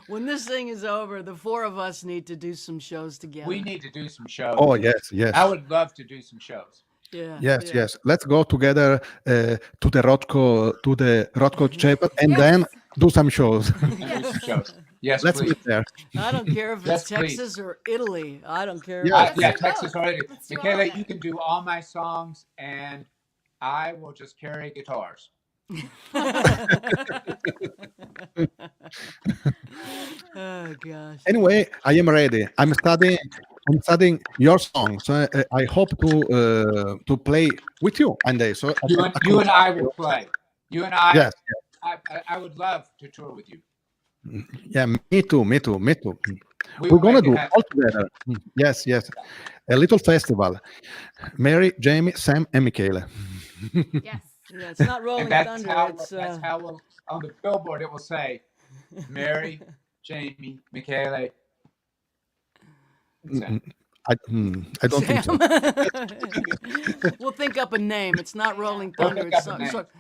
When this thing is over, the four of us need to do some shows together. We need to do some shows. Oh, yes, yes. I would love to do some shows. Yeah. Yes, yeah. yes. Let's go together to the Rothko Chapel, and Yes. then do some shows. And do some shows. Yes, Let's please. meet there. I don't care if Yes, it's please. Texas or Italy. I don't care. Yeah. Let's Yeah, do Texas both. already. Let's do all Michaela, of you it. can do all my songs, and I will just carry guitars. Oh, gosh. Anyway, I am ready. I'm studying your song, so I hope to play with you one day. So I can You and I accompany will you. play. You and I. Yes. I would love to tour with you. Yeah. Me too. Me too. Me too. We We're will gonna make it do happen. all together. Yes. Yes. A little festival. Mary, Jamie, Sam, and Michaela. Yes. Yeah, it's not Rolling And that's Thunder. how It's that's how we'll, on the billboard it will say Mary, Jamie, Michaela. That's it. I don't think so. We'll think up a name. It's not Rolling We'll Thunder. think It's up a some name. sort of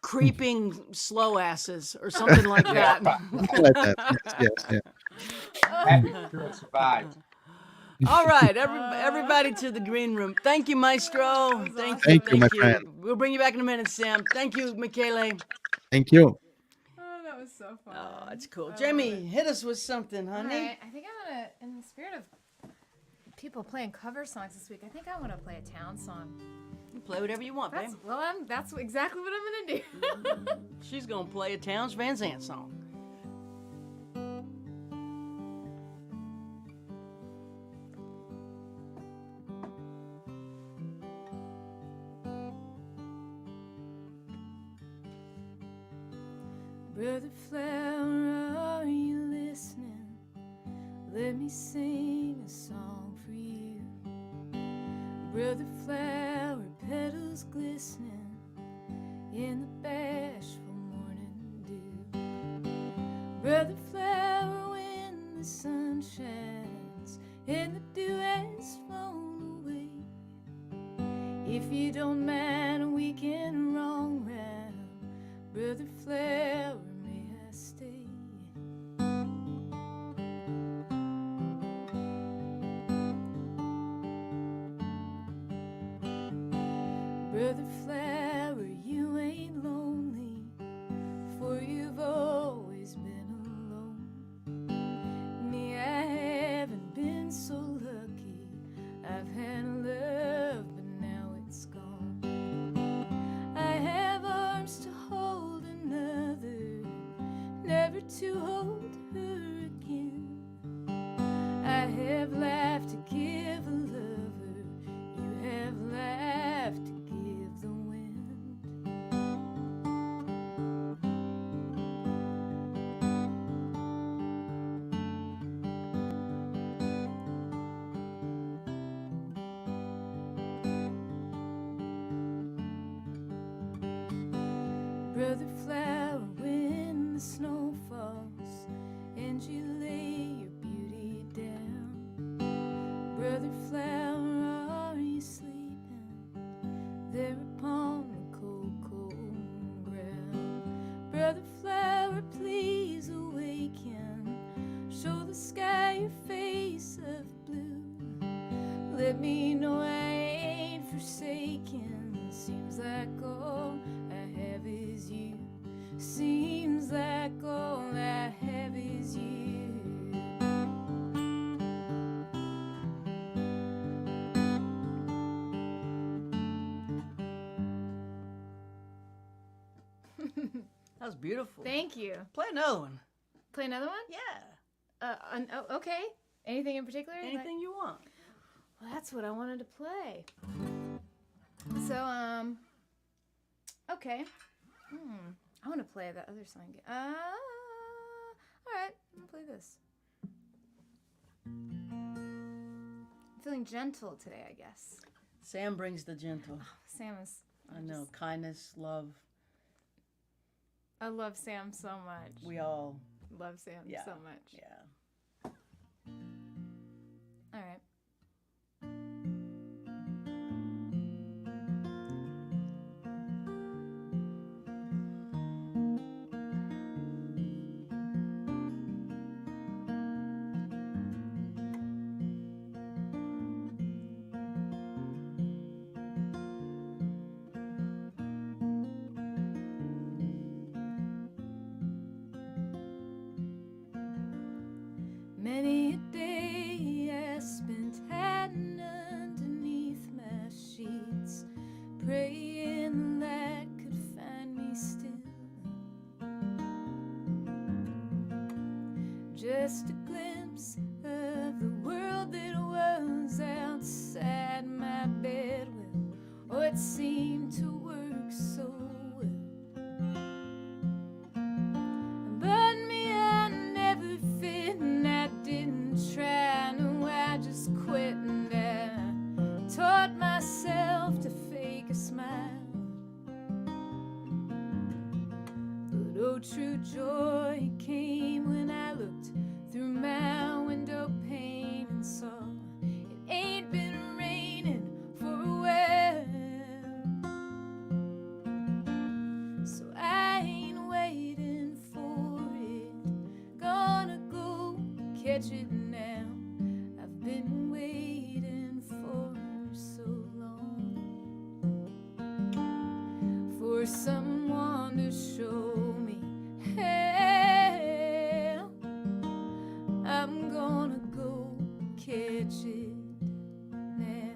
creeping slow asses or something like Yeah, that. Something like that. Yes. Yes. happy to have survived. All right, everybody to the green room. Thank you, Maestro. Thank you, my friend. We'll bring you back in a minute, Sam. Thank you, Michele. Thank you. Oh, that was so fun. Oh, that's cool. I love Jamie, it. hit us with something, All honey. right, I think I'm gonna, in the spirit of people playing cover songs this week, I think I want to play a town song. You play whatever you want, babe. That's exactly what I'm gonna do. She's gonna play a Towns Van Zandt song. Brother Flower, are you listening? Let me sing a song for you. Brother Flower, petals glistening in the bashful morning dew. Brother Flower, when the sun shines and the dew has flown away, if you don't mind, we can wrong round. Brother Flower, may I stay? Brother Flower, you ain't lonely, for you've always been alone. Me, I haven't been so lucky. I've had love, but now it's gone. I have arms to hold another, never to hold her again. I have life to give a lover, you have life to give the wind. Brother Flower, when the snow falls and you lay your beauty down, Brother Flower, are you sleeping there upon the cold, cold ground? Brother Flower, please awaken, show the sky your face of blue. Let me know I ain't forsaken. Seems like all I have is you. Seems like all I have is you. That was beautiful. Thank you. Play another one. Play another one? Yeah. Okay. Anything in particular? Anything you want. Well, that's what I wanted to play. So, okay. I want to play that other song. All right, I'm gonna play this. I'm feeling gentle today, I guess. Sam brings the gentle. Sam is. I know. Kindness, love. I love Sam so much. We all. Love Sam so much. Yeah. All right. Many a day I spent hiding underneath my sheets, praying the light could find me still. Just a glimpse of the world that was outside my bed. Well, oh, it seemed to work so well. But me, I never fit, and I didn't try. No, I just quit, and I taught myself to fake a smile. But oh, true joy came when I looked through my window pane and saw it ain't been raining for a while. So I ain't waiting for it, gonna go catch it now. I've been waiting for so long, for someone to show me hell. I'm gonna go catch it now.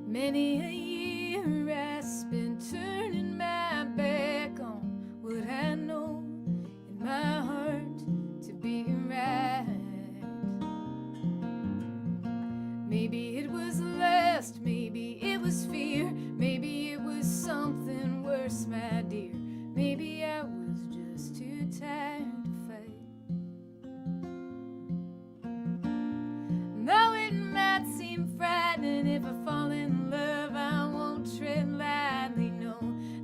Many a year I spent turning my back on what I know in my heart to be right. Maybe it was lust, maybe it was fear, maybe it was something worse, my dear. Maybe I was just too tired to fight. Though it might seem frightening, if I fall in love, I won't tread lightly, no,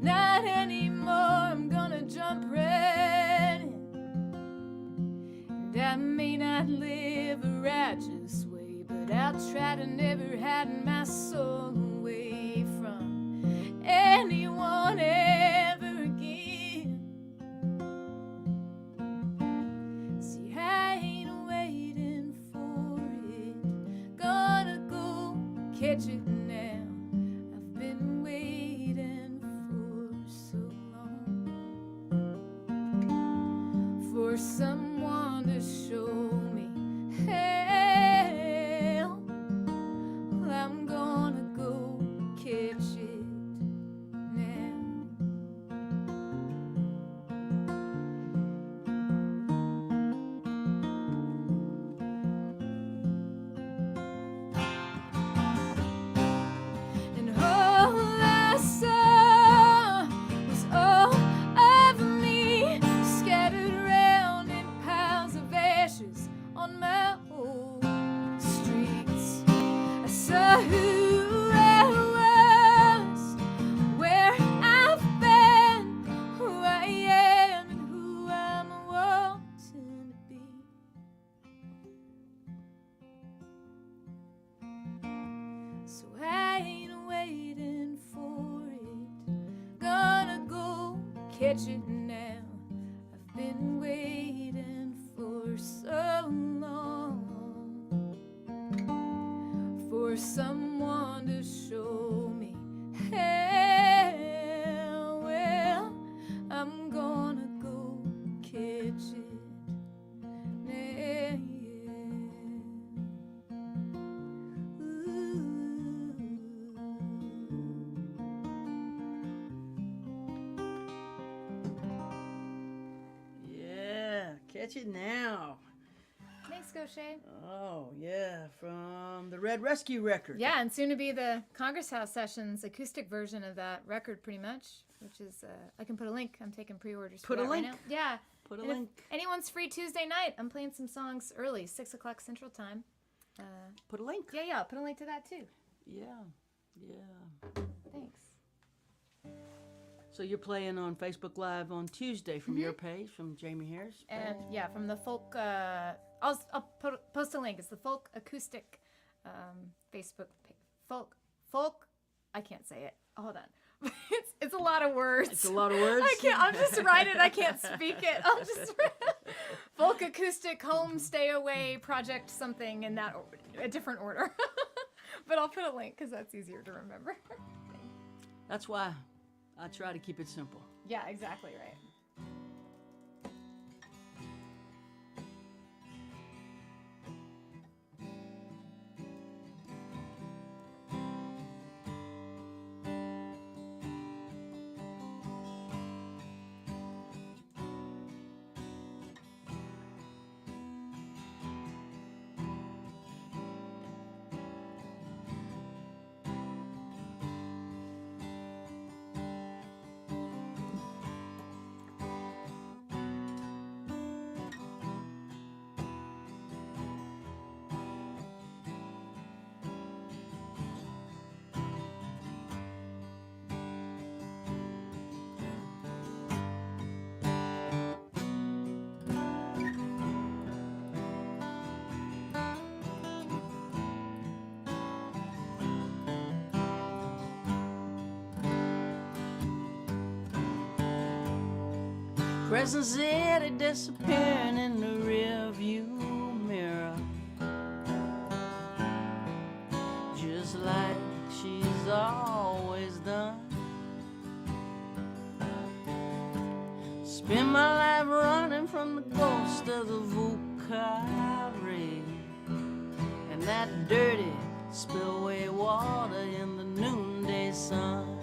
not anymore. I'm gonna jump right in. And I may not live a righteous way, but I'll try to never hide my soul away from anyone ever again. See, I ain't waiting for it, gonna go catch it now. I've been waiting for so long, for someone to show me hell. I'm gonna go catch it now. And all I saw was all of me, scattered around in piles of ashes on my old streets. I saw who I was, where I've been, who I am, and who I'm wanting to be. So I ain't waiting for it, gonna go catch it now. I've been waiting for so long. for someone to show me. Hey, well, I'm gonna go catch it. Yeah, Yeah, catch it now. Thanks, Gauthier. Oh, yeah, from the Red Rescue record. Yeah, and soon to be the Congress House Sessions acoustic version of that record, pretty much, which is, I can put a link. I'm taking pre-orders for Put a that right link. now. Yeah. Put a And if link. anyone's free Tuesday night, I'm playing some songs early, 6 o'clock Central Time. Put a link. Yeah, I'll put a link to that, too. Yeah. Thanks. So you're playing on Facebook Live on Tuesday from your page, from Jamie Harris. And, yeah, from the folk, I'll post a link. It's the Folk Acoustic Facebook page. Folk, I can't say it. Hold on. It's a lot of words. It's a lot of words. I can't. I'm just writing. I can't speak it. I'll just Folk Acoustic Home Stay Away Project something in that a different order. But I'll put a link because that's easier to remember. That's why I try to keep it simple. Yeah, exactly right. Crescent City disappearing in the rearview mirror, just like she's always done. Spend my life running from the ghost of the Vucare and that dirty spillway water in the noonday sun.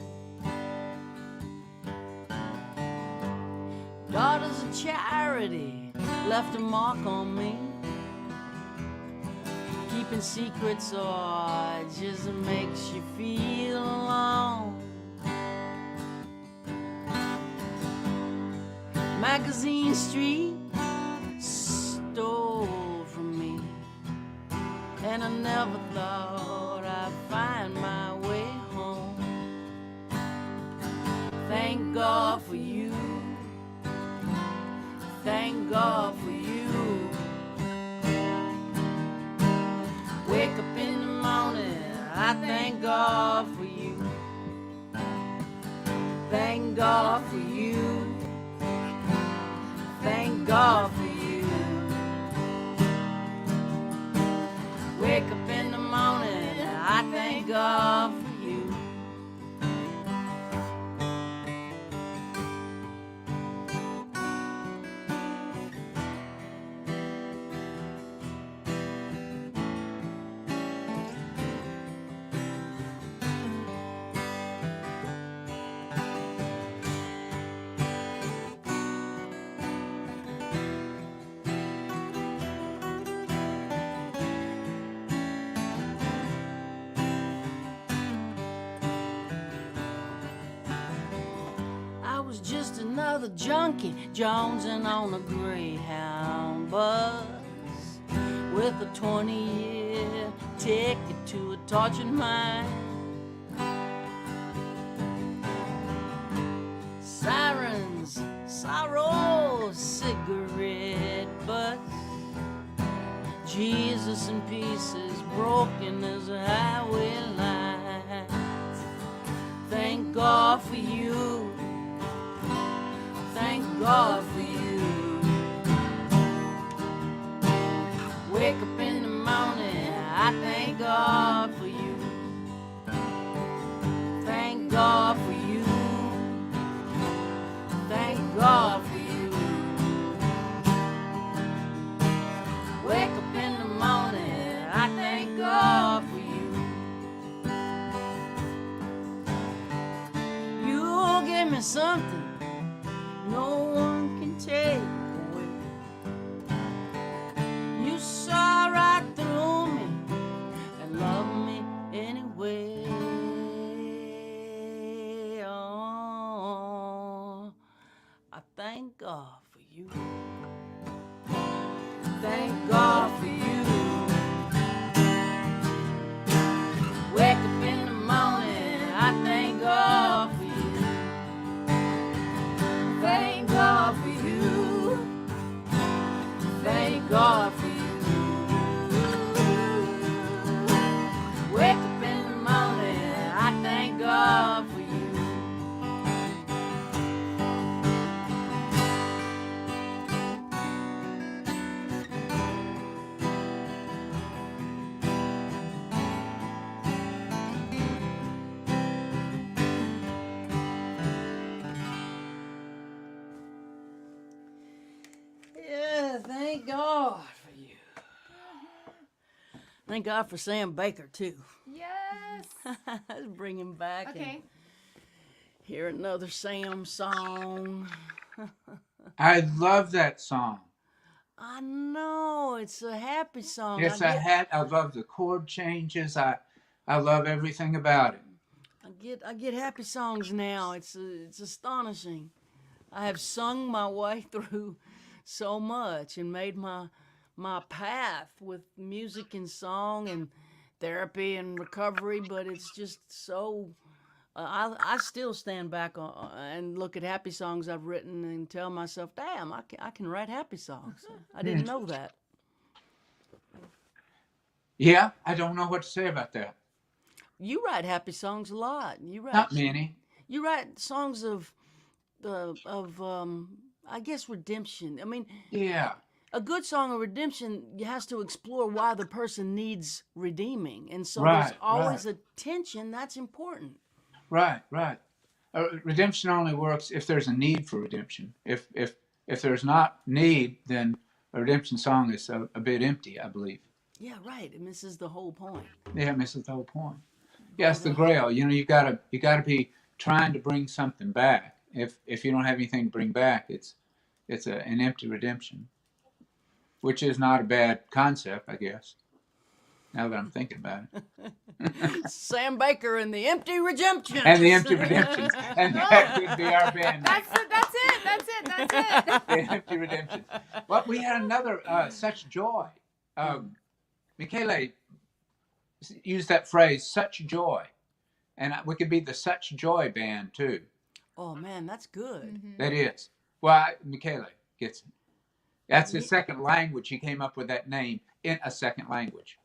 Daughters of Charity left a mark on me. Keeping secrets, oh, it just makes you feel alone. Magazine Street stole from me, and I never thought I'd find my way home. Thank God for you. Thank God for you. Wake up in the morning, I thank God for you. Thank God for you. Thank God for you. Wake up in the morning, I thank God for you. Just another junkie jonesing on a Greyhound bus with a 20-year ticket to a tortured mind. Sirens, sorrow, cigarette butts, Jesus in pieces, broken as a highway line. Thank God for you. Thank God for you. Wake up in the morning, I thank God for you. me something no one can take away. You saw right through me and loved me anyway. Oh, I thank God for you. Thank God for you. Wake up in the morning, I thank God for you. Thank God for you. Thank God for you. Wake up in the morning, I thank God for you. Yeah, thank God for you. Thank God for Sam Baker, too. Yes. Let's bring him back Okay. and hear another Sam song. I love that song. I know, it's a happy song. It's a hat. I love the chord changes. I love everything about it. I get happy songs now. It's astonishing. I have sung my way through so much and made my path with music and song and therapy and recovery, but it's just so I still stand back and look at happy songs I've written and tell myself, damn, I can write happy songs. I didn't know that. Yeah, I don't know what to say about that. You write happy songs a lot. Not many. You write songs of I guess redemption. I mean, Yeah. a good song of redemption has to explore why the person needs redeeming, and so Right, there's always right. a tension that's important. Right. Redemption only works if there's a need for redemption. If there's not need, then a redemption song is a bit empty, I believe. Yeah, right. It misses the whole point. Yeah, it misses the whole point. Yes, the Grail. You know, you gotta be trying to bring something back. If you don't have anything to bring back, it's an empty redemption, which is not a bad concept, I guess. Now that I'm thinking about it. Sam Baker and the Empty Redemptions. And the empty redemptions, and that could be our band name. That's it. The empty redemptions. Well, we had another such joy. Michaela used that phrase, such joy, and we could be the Such Joy band too. Oh man, that's good. That is. Well, Michaela gets it. That's his second language. He came up with that name in a second language.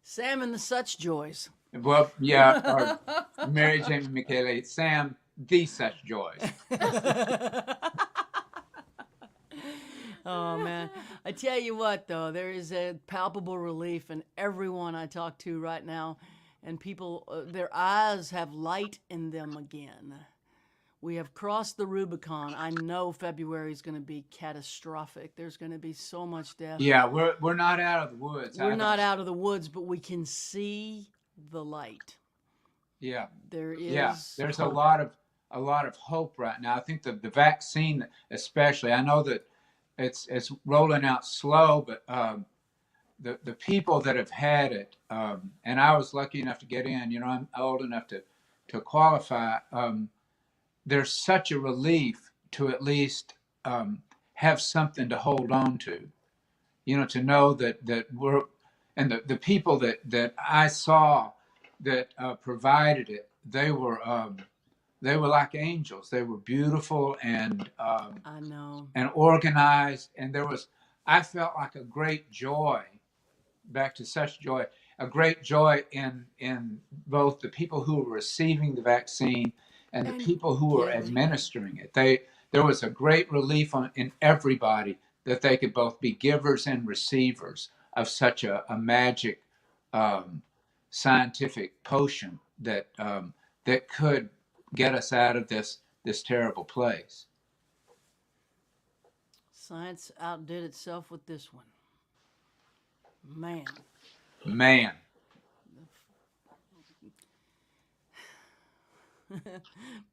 Sam and the Such Joys. Well, yeah, or Mary Jane and Michaela, Sam, the Such Joys. Oh man, I tell you what though, there is a palpable relief in everyone I talk to right now, and people, their eyes have light in them again. We have crossed the Rubicon. I know February is going to be catastrophic. There's going to be so much death. Yeah, we're not out of the woods. We're not out of the woods, but we can see the light. Yeah. There is. Yeah, there's hope. a lot of hope right now. I think the vaccine, especially. I know that it's rolling out slow, but the people that have had it, and I was lucky enough to get in. You know, I'm old enough to qualify. There's such a relief to at least have something to hold on to. You know, to know that we're, and the people that I saw that provided it, they were like angels. They were beautiful and I know. and organized, and I felt like a great joy, back to such joy, a great joy in both the people who were receiving the vaccine and the people who were administering it. There was a great relief in everybody that they could both be givers and receivers of such a magic scientific potion that could get us out of this terrible place. Science outdid itself with this one. Man.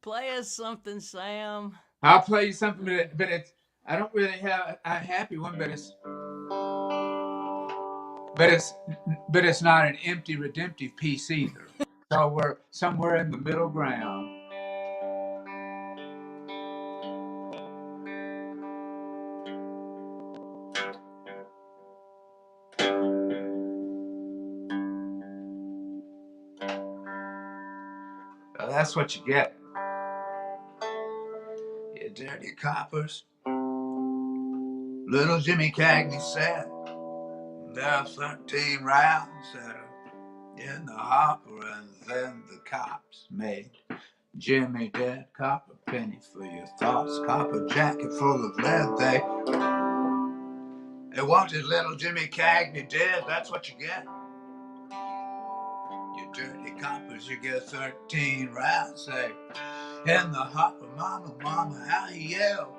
Play us something, Sam. I'll play you something, but it's I don't really have a happy one, but it's but it's not an empty redemptive piece either. So we're somewhere in the middle ground. Well, that's what you get. You dirty coppers. Little Jimmy Cagney said there are 13 rounds that are in the hopper, and then the cops made Jimmy dead. Copper penny for your thoughts, copper jacket full of lead. They wanted little Jimmy Cagney dead. That's what you get. You dirty coppers, you get 13 rounds. Say, in the hopper, mama, mama, how he yelled.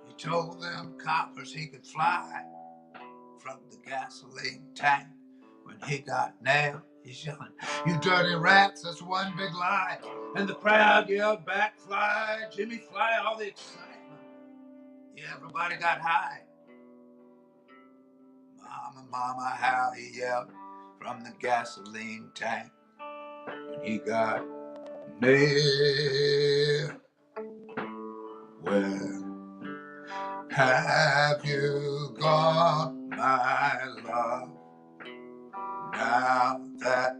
He told them coppers he could fly from the gasoline tank. When he got nailed, he's yelling, you dirty rats, that's one big lie. And the crowd yelled back, fly, Jimmy, fly, all the excitement. Yeah, everybody got high. Mama, mama, how he yelled from the gasoline tank. When he got nailed. Where have you gone, my love? Now that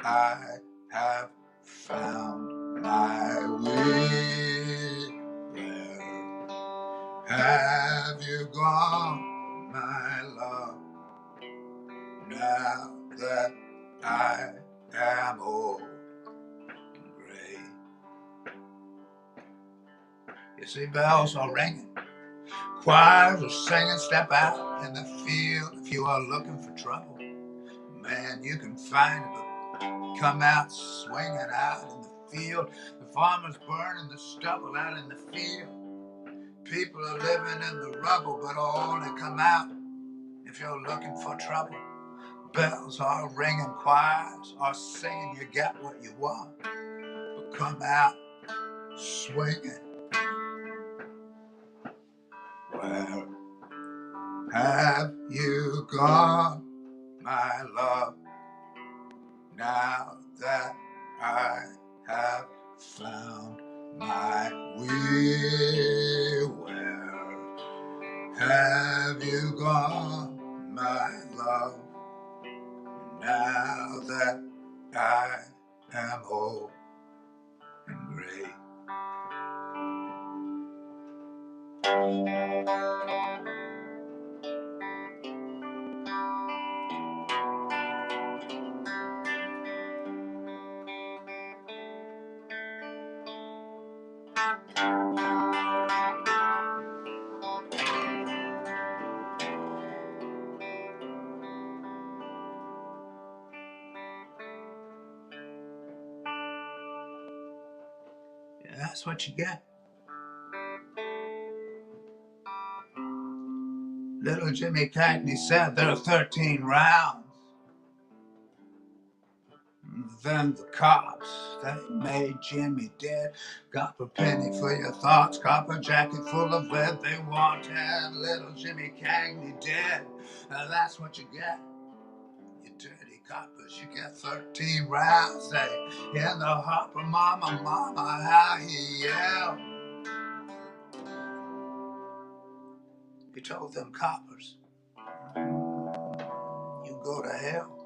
I have found my way, where have you gone, my love? Now that I am old and gray. You see, bells are ringing, choirs are singing. Step out in the field if you are looking for trouble. Man, you can find it, but come out swinging out in the field. The farmer's burning the stubble out in the field. People are living in the rubble, but only come out if you're looking for trouble. Bells are ringing, choirs are singing. You got what you want, but come out swinging. Where have you gone, my love? Now that I have found my way, where have you gone, my love? Now that I am old and gray. Yeah, that's what you get. Little Jimmy Cagney said there are 13 rounds. Then the cops, they made Jimmy dead. Copper penny for your thoughts, copper jacket full of lead. They wanted little Jimmy Cagney dead. That's what you get. You dirty coppers, you get 13 rounds. They in the hopper, mama, mama, how he yelled. He told them coppers, you go to hell.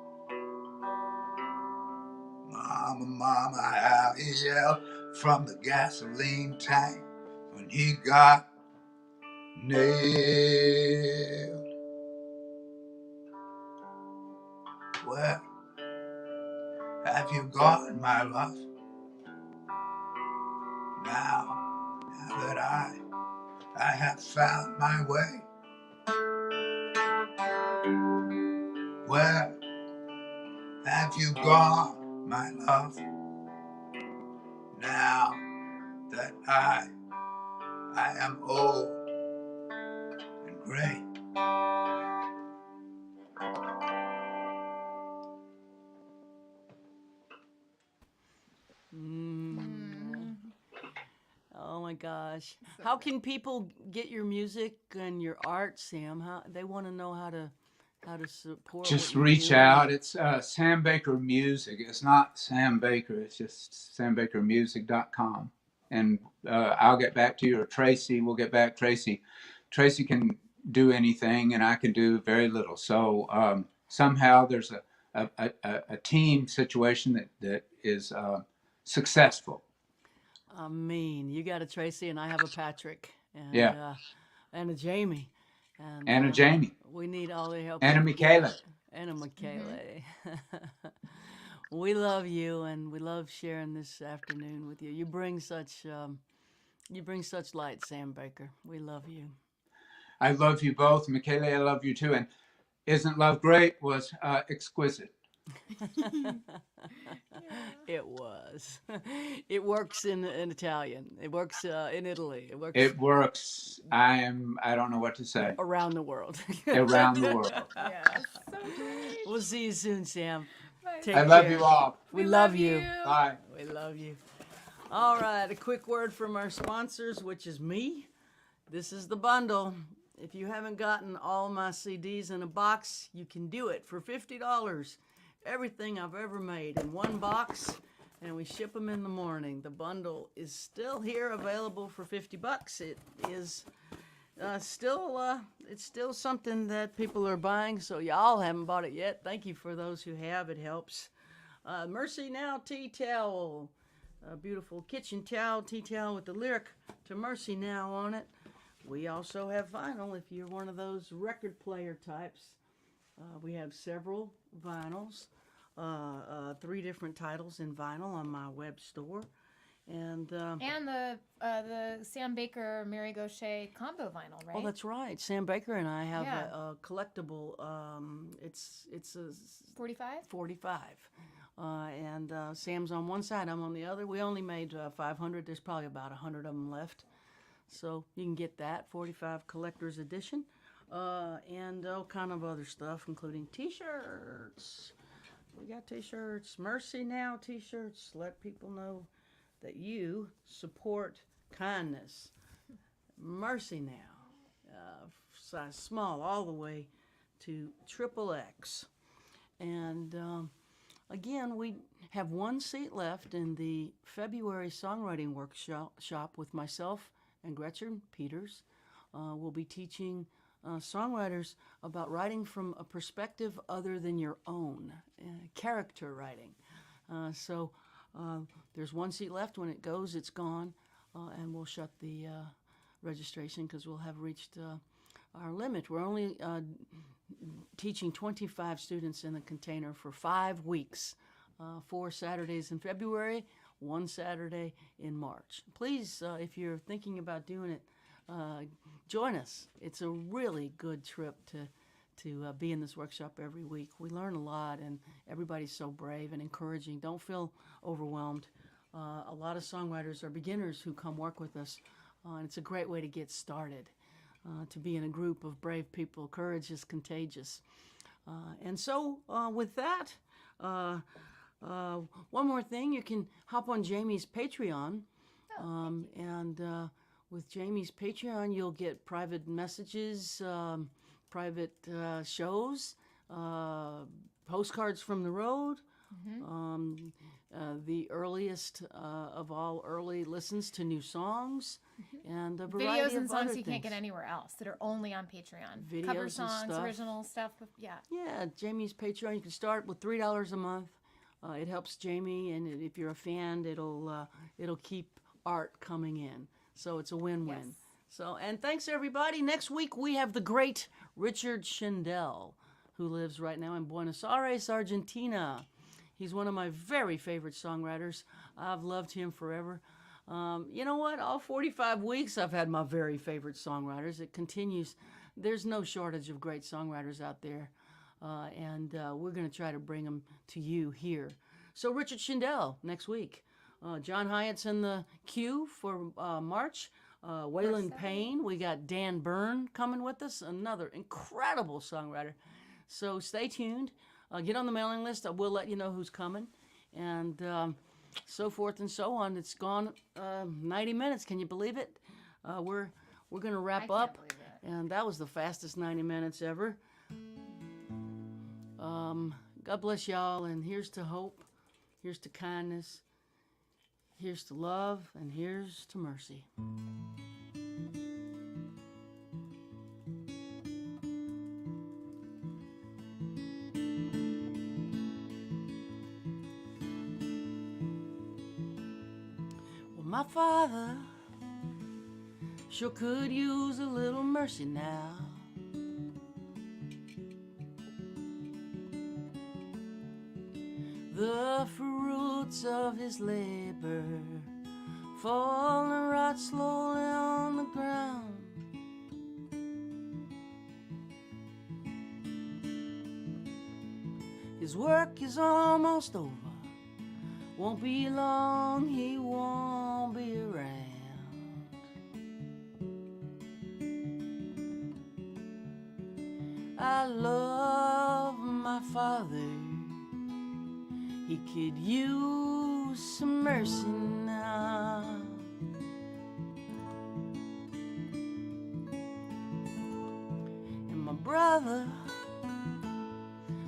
Mama, mama, how he yelled from the gasoline tank when he got nailed. Where have you gone, my love? Now that I have found my way. Where have you gone, my love? Now that I am old and gray. gosh. How can people get your music and your art, Sam? How they want to know how to support Just what you reach do? out. It's Sam Baker Music. It's not Sam Baker. It's just sambakermusic.com. And I'll get back to you, or Tracy will get back. Tracy can do anything, and I can do very little. So somehow there's a team situation that is successful. I mean, you got a Tracy, and I have a Patrick, and Yeah. and a Jamie, And a Jamie. we need all the help. And a we can Michaela. get. And a Michaela. We love you, and we love sharing this afternoon with you. You bring such light, Sam Baker. We love you. I love you both. Michaela, I love you too. And Isn't Love Great was exquisite. It was. It works in Italian. It works in Italy. It works. It works. I don't know what to say. Around the world. Around the world. Yes, so great. We'll see you soon, Sam. Bye. Take I love care. you all. We love you. Bye. We love you. All right, a quick word from our sponsors, which is me. This is the bundle. If you haven't gotten all my CDs in a box, you can do it for $50. Everything I've ever made in one box, and we ship them in the morning. The bundle is still here, available for $50. It is it's still something that people are buying, so y'all haven't bought it yet. Thank you for those who have. It helps. Mercy Now tea towel, a beautiful kitchen towel, tea towel with the lyric to Mercy Now on it. We also have vinyl if you're one of those record player types. We have several vinyls, 3 different titles in vinyl on my web store. And the Sam Baker Mary Gauthier combo vinyl, right? Oh, that's right. Sam Baker and I have Yeah. a collectible. It's a 45. 45. And Sam's on one side, I'm on the other. We only made 500. There's probably about 100 of them left. So you can get that, 45 collector's edition. And all kind of other stuff, including T-shirts. We got T-shirts, Mercy Now T-shirts. Let people know that you support kindness. Mercy Now, size small all the way to XXX. And again, we have 1 seat left in the February songwriting workshop with myself and Gretchen Peters. We'll be teaching songwriters about writing from a perspective other than your own, character writing. So there's 1 seat left. When it goes, it's gone, and we'll shut the registration because we'll have reached our limit. We're only teaching 25 students in the container for 5 weeks, 4 Saturdays in February, 1 Saturday in March. Please, if you're thinking about doing it, join us. It's a really good trip to be in this workshop every week. We learn a lot, and everybody's so brave and encouraging. Don't feel overwhelmed. A lot of songwriters are beginners who come work with us, and it's a great way to get started, to be in a group of brave people. Courage is contagious. And so with that, one more thing, you can hop on Jamie's Patreon, and with Jamie's Patreon, you'll get private messages, private shows, postcards from the road, the earliest of all early listens to new songs, and a variety Videos and of songs other you can't things. get anywhere else that are only on Patreon. Videos Cover and songs, stuff. original stuff. Yeah. Yeah, Jamie's Patreon. You can start with $3 a month. It helps Jamie, and if you're a fan, it'll keep art coming in. So it's a win-win. Yes. So, and thanks everybody. Next week we have the great Richard Schindel, who lives right now in Buenos Aires, Argentina. He's one of my very favorite songwriters. I've loved him forever. You know what? All 45 weeks I've had my very favorite songwriters. It continues. There's no shortage of great songwriters out there. And we're going to try to bring them to you here. So Richard Schindel next week. John Hyatt's in the queue for March. Waylon Payne. We got Dan Byrne coming with us, another incredible songwriter. So stay tuned. Get on the mailing list. We'll let you know who's coming. And so forth and so on. It's gone 90 minutes. Can you believe it? We're going to I wrap can't up. believe it. And that was the fastest 90 minutes ever. God bless y'all. And here's to hope. Here's to kindness. Here's to love. And here's to mercy. Well, my father sure could use a little mercy now. The fruits of his labor fall and rot slowly on the ground. His work is almost over. Won't be long, he won't be around. I love my father. He could use some mercy now. And my brother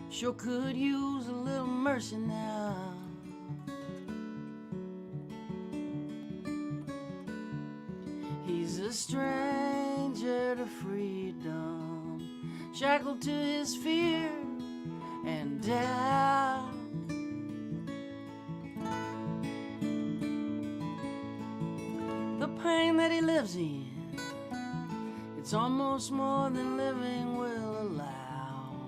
sure could use a little mercy now. He's a stranger to freedom, shackled to his fear and doubt. The pain that he lives in, it's almost more than living will allow.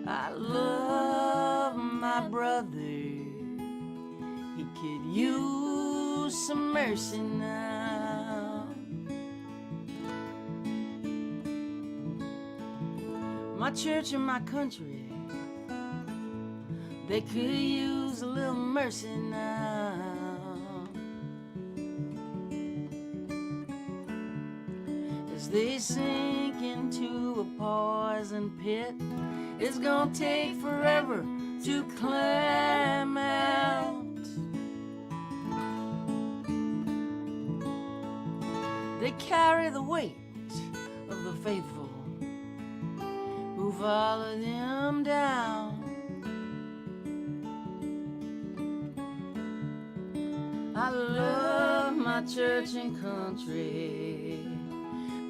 I love my brother. He could use some mercy now. My church and my country, they could use a little mercy now. As they sink into a poison pit, it's gonna take forever to climb out. They carry the weight of the faithful who follow them down. I love my church and country.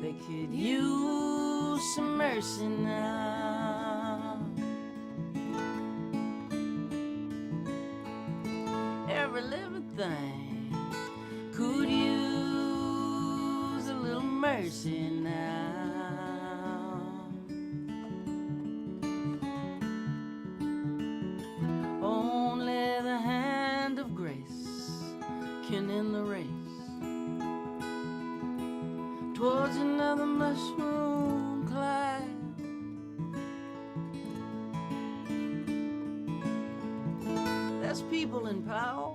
They could use some mercy now. Every living thing could use a little mercy now. Only the hand of grace can end the race towards another mushroom climb. There's people in power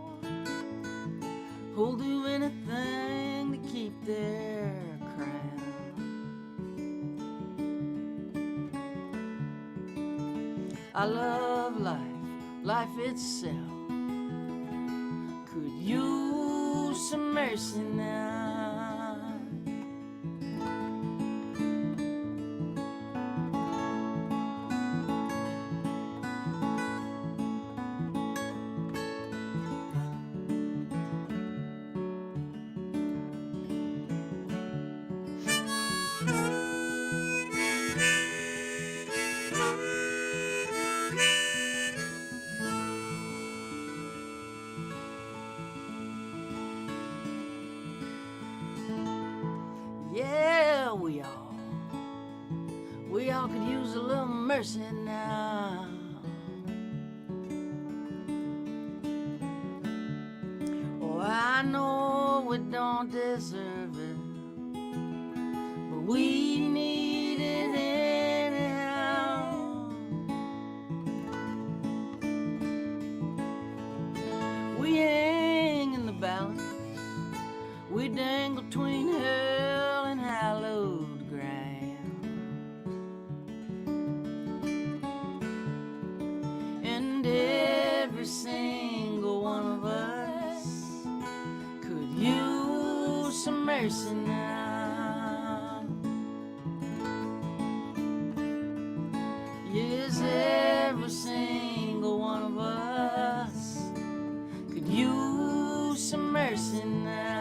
who'll do anything to keep their crown. I love life, life itself could use some mercy now. Yeah, we all could use a little mercy now. Oh, I know we don't deserve it, but we need it anyhow. We hang in the balance, we dangle between hell and hallowed ground. some mercy now. Yes, every single one of us could use some mercy now.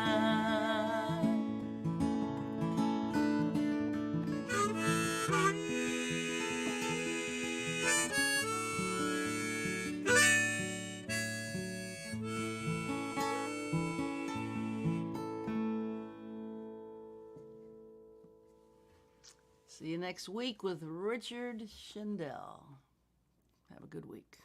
See you next week with Richard Schindel. Have a good week.